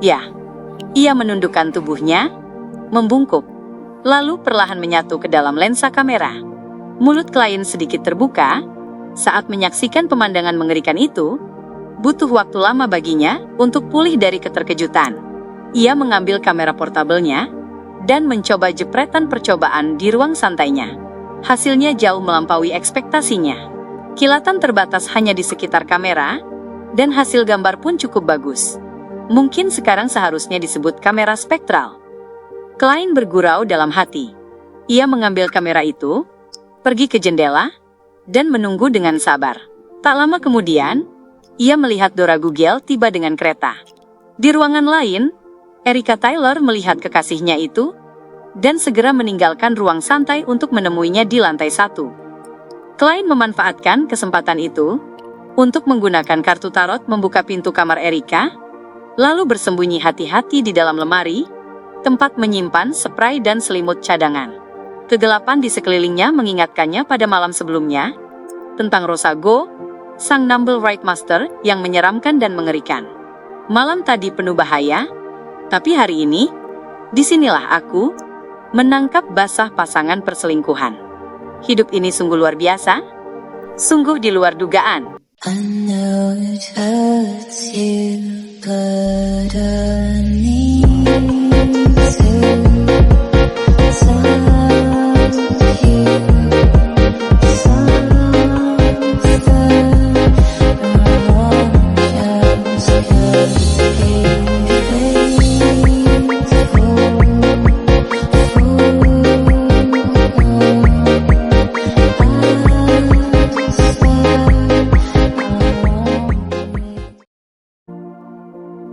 A: Ya. Ia menundukkan tubuhnya, membungkuk, lalu perlahan menyatu ke dalam lensa kamera. Mulut Klein sedikit terbuka, saat menyaksikan pemandangan mengerikan itu, butuh waktu lama baginya untuk pulih dari keterkejutan. Ia mengambil kamera portabelnya, dan mencoba jepretan percobaan di ruang santainya. Hasilnya jauh melampaui ekspektasinya. Kilatan terbatas hanya di sekitar kamera, dan hasil gambar pun cukup bagus. Mungkin sekarang seharusnya disebut kamera spektral. Klein bergurau dalam hati. Ia mengambil kamera itu, pergi ke jendela, dan menunggu dengan sabar. Tak lama kemudian, ia melihat Dora Gugel tiba dengan kereta. Di ruangan lain, Erica Taylor melihat kekasihnya itu, dan segera meninggalkan ruang santai untuk menemuinya di lantai 1. Klein memanfaatkan kesempatan itu, untuk menggunakan kartu tarot membuka pintu kamar Erica, lalu bersembunyi hati-hati di dalam lemari, tempat menyimpan spray dan selimut cadangan. Kegelapan di sekelilingnya mengingatkannya pada malam sebelumnya, tentang Rosago, sang Numble Right Master yang menyeramkan dan mengerikan. Malam tadi penuh bahaya, tapi hari ini, disinilah aku, menangkap basah pasangan perselingkuhan. Hidup ini sungguh luar biasa, sungguh di luar dugaan.
B: I know it hurts you, but I need to tell you something. I won't just be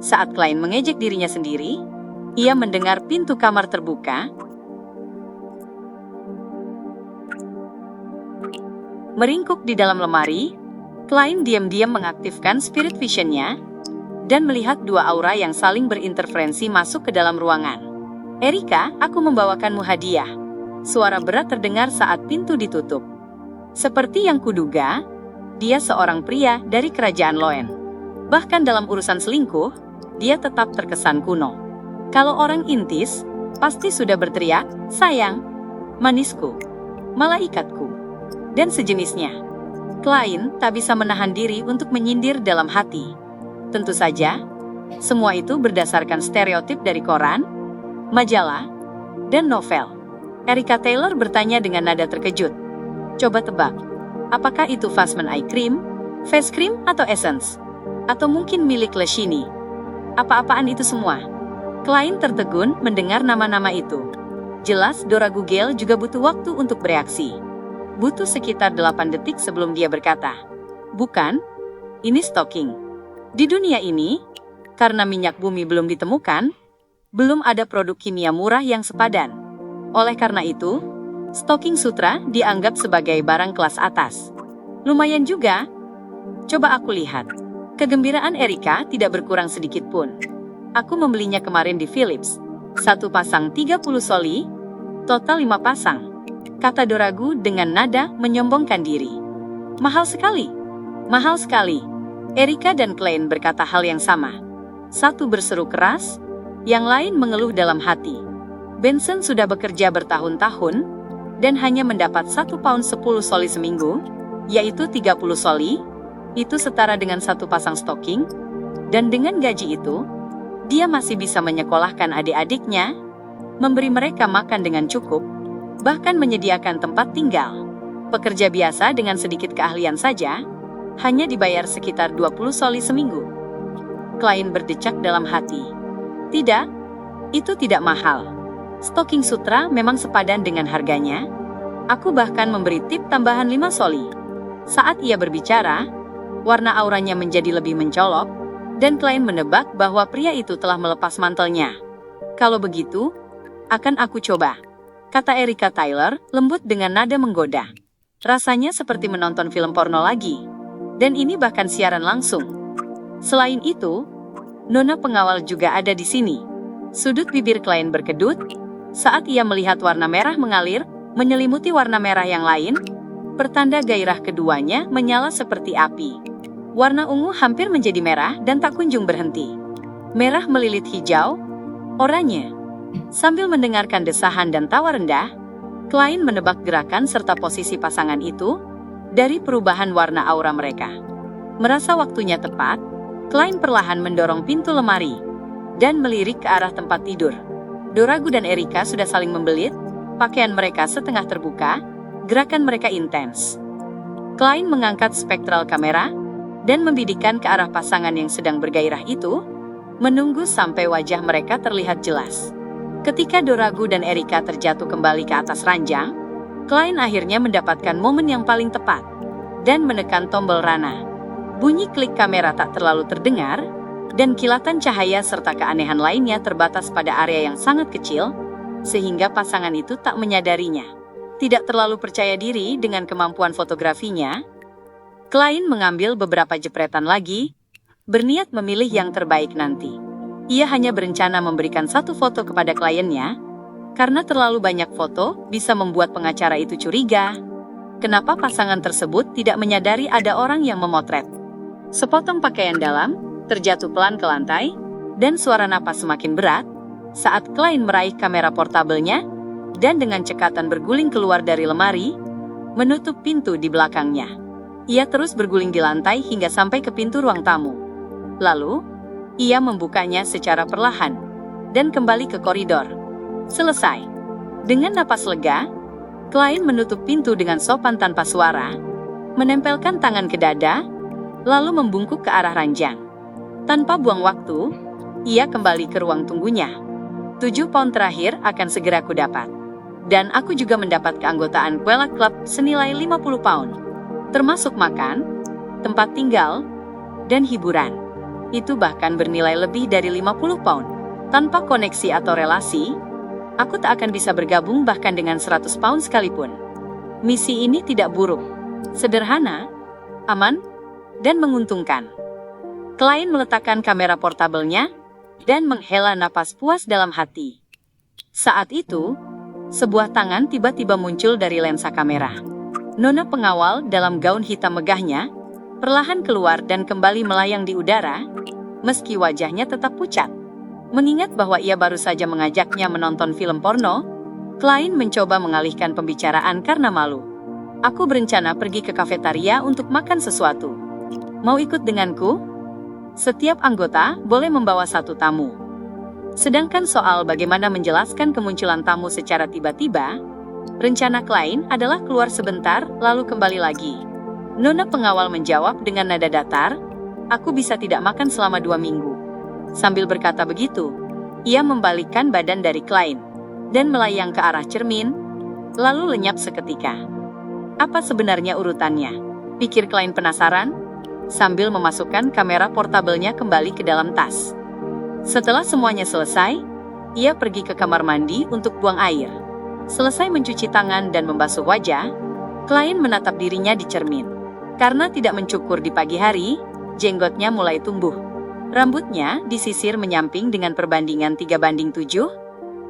A: Saat Klein mengejek dirinya sendiri, ia mendengar pintu kamar terbuka. Meringkuk di dalam lemari, Klein diam-diam mengaktifkan spirit vision-nya dan melihat dua aura yang saling berinterferensi masuk ke dalam ruangan. Erica, aku membawakanmu hadiah. Suara berat terdengar saat pintu ditutup. Seperti yang kuduga, dia seorang pria dari kerajaan Loen. Bahkan dalam urusan selingkuh, dia tetap terkesan kuno. Kalau orang intis, pasti sudah berteriak, sayang, manisku, malaikatku. dan sejenisnya. Klein tak bisa menahan diri untuk menyindir dalam hati. Tentu saja, semua itu berdasarkan stereotip dari koran, majalah, dan novel. Erica Taylor bertanya dengan nada terkejut. Coba tebak, apakah itu Fastman Eye Cream, Face Cream, atau Essence? Atau mungkin milik Lashini? Apa-apaan itu semua? Klein tertegun mendengar nama-nama itu. Jelas Dora Gugel juga butuh waktu untuk bereaksi. Butuh sekitar 8 detik sebelum dia berkata, "Bukan, ini stocking." Di dunia ini, karena minyak bumi belum ditemukan, belum ada produk kimia murah yang sepadan. Oleh karena itu, stocking sutra dianggap sebagai barang kelas atas. Lumayan juga. Coba aku lihat. Kegembiraan Erica tidak berkurang sedikit pun. Aku membelinya kemarin di Philips. Satu pasang 30 soli, total 5 pasang. Kata Doragu dengan nada menyombongkan diri. Mahal sekali. Mahal sekali. Erica dan Klein berkata hal yang sama. Satu berseru keras, yang lain mengeluh dalam hati. Benson sudah bekerja bertahun-tahun, dan hanya mendapat 1 pound 10 soli seminggu, yaitu 30 soli, itu setara dengan satu pasang stocking, dan dengan gaji itu, dia masih bisa menyekolahkan adik-adiknya, memberi mereka makan dengan cukup, bahkan menyediakan tempat tinggal. Pekerja biasa dengan sedikit keahlian saja, hanya dibayar sekitar 20 soli seminggu. Klein berdecak dalam hati. Tidak, itu tidak mahal. Stocking sutra memang sepadan dengan harganya. Aku bahkan memberi tip tambahan 5 soli. Saat ia berbicara, warna auranya menjadi lebih mencolok, dan Klein menebak bahwa pria itu telah melepas mantelnya. Kalau begitu, akan aku coba, kata Erica Taylor, lembut dengan nada menggoda. Rasanya seperti menonton film porno lagi. Dan ini bahkan siaran langsung. Selain itu, nona pengawal juga ada di sini. Sudut bibir Klein berkedut, saat ia melihat warna merah mengalir, menyelimuti warna merah yang lain, pertanda gairah keduanya menyala seperti api. Warna ungu hampir menjadi merah dan tak kunjung berhenti. Merah melilit hijau, oranye. Sambil mendengarkan desahan dan tawa rendah, Klein menebak gerakan serta posisi pasangan itu dari perubahan warna aura mereka. Merasa waktunya tepat, Klein perlahan mendorong pintu lemari dan melirik ke arah tempat tidur. Doragu dan Erica sudah saling membelit, pakaian mereka setengah terbuka, gerakan mereka intens. Klein mengangkat spektral kamera dan membidikkan ke arah pasangan yang sedang bergairah itu, menunggu sampai wajah mereka terlihat jelas. Ketika Doragu dan Erica terjatuh kembali ke atas ranjang, Klein akhirnya mendapatkan momen yang paling tepat dan menekan tombol rana. Bunyi klik kamera tak terlalu terdengar, dan kilatan cahaya serta keanehan lainnya terbatas pada area yang sangat kecil, sehingga pasangan itu tak menyadarinya. Tidak terlalu percaya diri dengan kemampuan fotografinya, Klein mengambil beberapa jepretan lagi, berniat memilih yang terbaik nanti. Ia hanya berencana memberikan satu foto kepada kliennya, karena terlalu banyak foto bisa membuat pengacara itu curiga. Kenapa pasangan tersebut tidak menyadari ada orang yang memotret? Sepotong pakaian dalam terjatuh pelan ke lantai, dan suara napas semakin berat saat Klein meraih kamera portabelnya dan dengan cekatan berguling keluar dari lemari, menutup pintu di belakangnya. Ia terus berguling di lantai hingga sampai ke pintu ruang tamu. Lalu, ia membukanya secara perlahan dan kembali ke koridor. Selesai. Dengan napas lega, Klein menutup pintu dengan sopan tanpa suara, menempelkan tangan ke dada, lalu membungkuk ke arah ranjang. Tanpa buang waktu, ia kembali ke ruang tunggunya. 7 pound terakhir akan segera kudapat. Dan aku juga mendapat keanggotaan Quella Club senilai 50 pound. Termasuk makan, tempat tinggal, dan hiburan. Itu bahkan bernilai lebih dari 50 pound. Tanpa koneksi atau relasi, aku tak akan bisa bergabung bahkan dengan 100 pound sekalipun. Misi ini tidak buruk, sederhana, aman, dan menguntungkan. Klein meletakkan kamera portabelnya dan menghela napas puas dalam hati. Saat itu, sebuah tangan tiba-tiba muncul dari lensa kamera. Nona pengawal dalam gaun hitam megahnya perlahan keluar dan kembali melayang di udara, meski wajahnya tetap pucat. Mengingat bahwa ia baru saja mengajaknya menonton film porno, Klein mencoba mengalihkan pembicaraan karena malu. Aku berencana pergi ke kafetaria untuk makan sesuatu. Mau ikut denganku? Setiap anggota boleh membawa satu tamu. Sedangkan soal bagaimana menjelaskan kemunculan tamu secara tiba-tiba, rencana Klein adalah keluar sebentar lalu kembali lagi. Nona pengawal menjawab dengan nada datar, "Aku bisa tidak makan selama 2 minggu. Sambil berkata begitu, ia membalikkan badan dari Klein dan melayang ke arah cermin, lalu lenyap seketika. Apa sebenarnya urutannya? Pikir Klein penasaran, sambil memasukkan kamera portabelnya kembali ke dalam tas. Setelah semuanya selesai, ia pergi ke kamar mandi untuk buang air. Selesai mencuci tangan dan membasuh wajah, Klein menatap dirinya di cermin. Karena tidak mencukur di pagi hari, jenggotnya mulai tumbuh. Rambutnya disisir menyamping dengan perbandingan 3:7,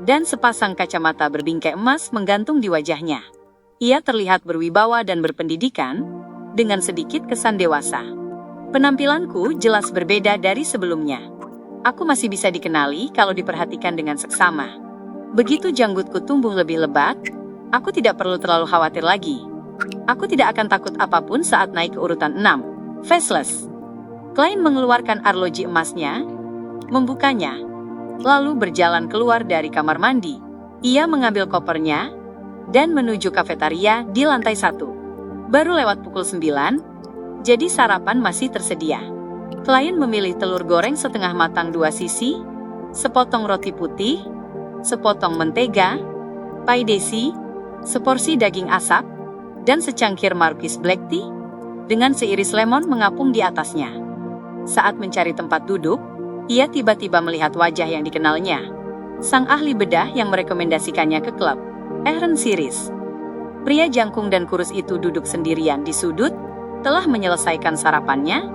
A: dan sepasang kacamata berbingkai emas menggantung di wajahnya. Ia terlihat berwibawa dan berpendidikan, dengan sedikit kesan dewasa. Penampilanku jelas berbeda dari sebelumnya. Aku masih bisa dikenali kalau diperhatikan dengan seksama. Begitu janggutku tumbuh lebih lebat, aku tidak perlu terlalu khawatir lagi. Aku tidak akan takut apapun saat naik ke urutan 6. Faceless. Klein mengeluarkan arloji emasnya, membukanya, lalu berjalan keluar dari kamar mandi. Ia mengambil kopernya, dan menuju kafetaria di lantai 1. Baru lewat pukul 9, jadi sarapan masih tersedia. Klein memilih telur goreng setengah matang 2 sisi, sepotong roti putih, sepotong mentega, pai desi, seporsi daging asap, dan secangkir Marquis Black Tea, dengan seiris lemon mengapung di atasnya. Saat mencari tempat duduk, ia tiba-tiba melihat wajah yang dikenalnya. Sang ahli bedah yang merekomendasikannya ke klub, Aaron Series. Pria jangkung dan kurus itu duduk sendirian di sudut, telah menyelesaikan sarapannya,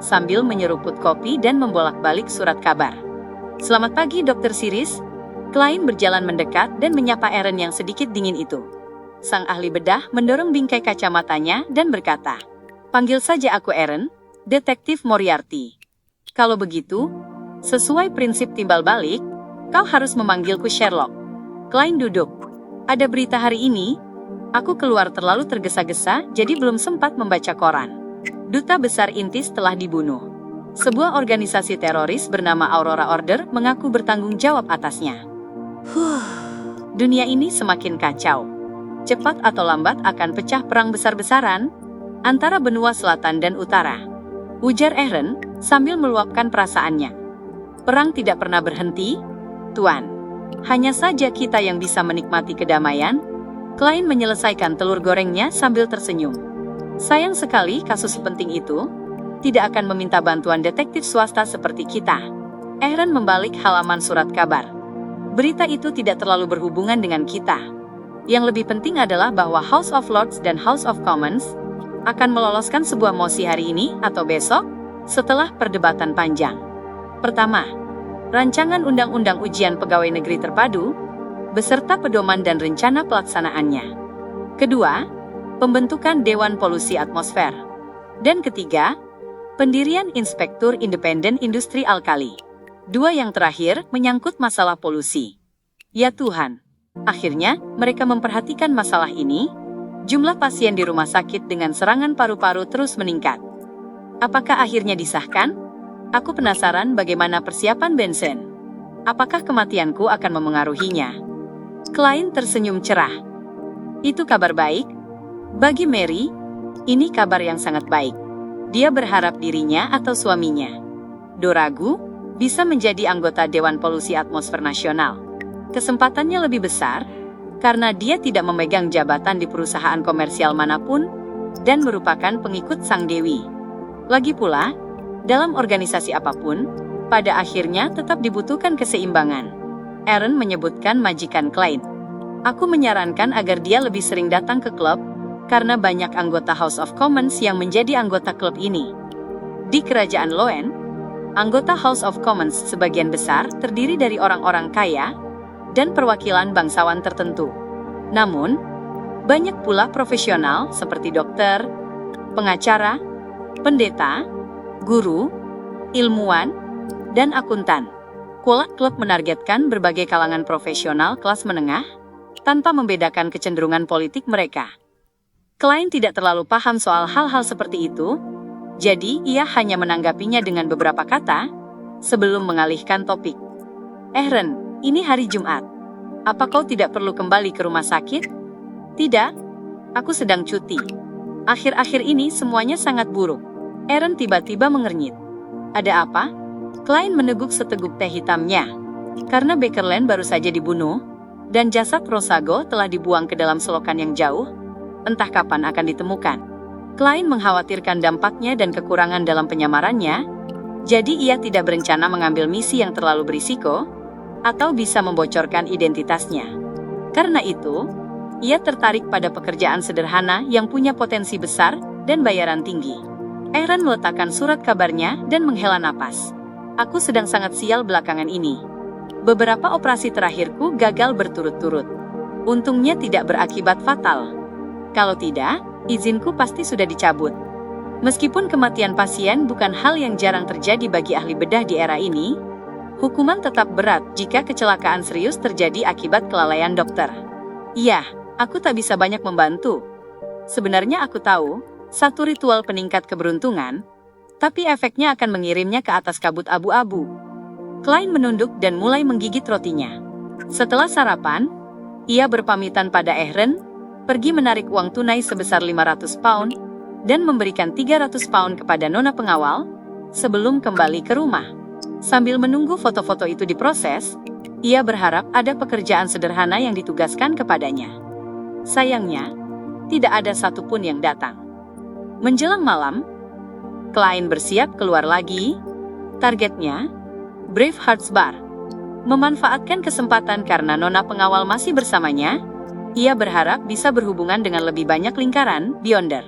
A: sambil menyeruput kopi dan membolak-balik surat kabar. "Selamat pagi, Dr. Series." Klein berjalan mendekat dan menyapa Aaron yang sedikit dingin itu. Sang ahli bedah mendorong bingkai kacamatanya dan berkata, "Panggil saja aku Aaron, Detektif Moriarty. Kalau begitu, sesuai prinsip timbal balik, kau harus memanggilku Sherlock." Klein duduk. "Ada berita hari ini. Aku keluar terlalu tergesa-gesa, jadi belum sempat membaca koran. Duta Besar Intis telah dibunuh. Sebuah organisasi teroris bernama Aurora Order mengaku bertanggung jawab atasnya. Dunia ini semakin kacau. Cepat atau lambat akan pecah perang besar-besaran antara benua selatan dan utara," ujar Aaron sambil meluapkan perasaannya. "Perang tidak pernah berhenti, Tuan. Hanya saja kita yang bisa menikmati kedamaian." Klein menyelesaikan telur gorengnya sambil tersenyum. "Sayang sekali kasus sepenting itu tidak akan meminta bantuan detektif swasta seperti kita." Aaron membalik halaman surat kabar. "Berita itu tidak terlalu berhubungan dengan kita. Yang lebih penting adalah bahwa House of Lords dan House of Commons akan meloloskan sebuah mosi hari ini atau besok, setelah perdebatan panjang. Pertama, rancangan undang-undang ujian pegawai negeri terpadu, beserta pedoman dan rencana pelaksanaannya. Kedua, pembentukan Dewan Polusi Atmosfer. Dan ketiga, pendirian Inspektur Independen Industri Alkali. 2 yang terakhir menyangkut masalah polusi. Ya Tuhan, akhirnya mereka memperhatikan masalah ini. Jumlah pasien di rumah sakit dengan serangan paru-paru terus meningkat. Apakah akhirnya disahkan? Aku penasaran bagaimana persiapan Benson. Apakah kematianku akan memengaruhinya?" Klein tersenyum cerah. "Itu kabar baik. Bagi Mary, ini kabar yang sangat baik. Dia berharap dirinya atau suaminya, Doragu, bisa menjadi anggota Dewan Polusi Atmosfer Nasional. Kesempatannya lebih besar, karena dia tidak memegang jabatan di perusahaan komersial manapun, dan merupakan pengikut Sang Dewi. Lagi pula, dalam organisasi apapun, pada akhirnya tetap dibutuhkan keseimbangan." Aaron menyebutkan majikan Klein. "Aku menyarankan agar dia lebih sering datang ke klub, karena banyak anggota House of Commons yang menjadi anggota klub ini. Di Kerajaan Loen, anggota House of Commons sebagian besar terdiri dari orang-orang kaya dan perwakilan bangsawan tertentu. Namun, banyak pula profesional seperti dokter, pengacara, pendeta, guru, ilmuwan, dan akuntan. Klub menargetkan berbagai kalangan profesional kelas menengah, tanpa membedakan kecenderungan politik mereka." Klein tidak terlalu paham soal hal-hal seperti itu, jadi ia hanya menanggapinya dengan beberapa kata, sebelum mengalihkan topik. Ren, ini hari Jumat. Apa kau tidak perlu kembali ke rumah sakit? Tidak, aku sedang cuti. Akhir-akhir ini semuanya sangat buruk. Ren tiba-tiba mengernyit. Ada apa? Klein meneguk seteguk teh hitamnya. Karena Bakerland baru saja dibunuh, dan jasad Rosago telah dibuang ke dalam selokan yang jauh, entah kapan akan ditemukan. Klein mengkhawatirkan dampaknya dan kekurangan dalam penyamarannya, jadi ia tidak berencana mengambil misi yang terlalu berisiko, atau bisa membocorkan identitasnya. Karena itu, ia tertarik pada pekerjaan sederhana yang punya potensi besar dan bayaran tinggi. Ren meletakkan surat kabarnya dan menghela napas. Aku sedang sangat sial belakangan ini. Beberapa operasi terakhirku gagal berturut-turut. Untungnya tidak berakibat fatal. Kalau tidak, izinku pasti sudah dicabut. Meskipun kematian pasien bukan hal yang jarang terjadi bagi ahli bedah di era ini, hukuman tetap berat jika kecelakaan serius terjadi akibat kelalaian dokter. Iya, aku tak bisa banyak membantu. Sebenarnya aku tahu, satu ritual peningkat keberuntungan, tapi efeknya akan mengirimnya ke atas kabut abu-abu. Klein menunduk dan mulai menggigit rotinya. Setelah sarapan, ia berpamitan pada Ren, pergi menarik uang tunai sebesar 500 pound, dan memberikan 300 pound kepada nona pengawal, sebelum kembali ke rumah. Sambil menunggu foto-foto itu diproses, ia berharap ada pekerjaan sederhana yang ditugaskan kepadanya. Sayangnya, tidak ada satupun yang datang. Menjelang malam, Klein bersiap keluar lagi. Targetnya, Bravehearts Bar. Memanfaatkan kesempatan karena nona pengawal masih bersamanya, ia berharap bisa berhubungan dengan lebih banyak lingkaran Beyonder.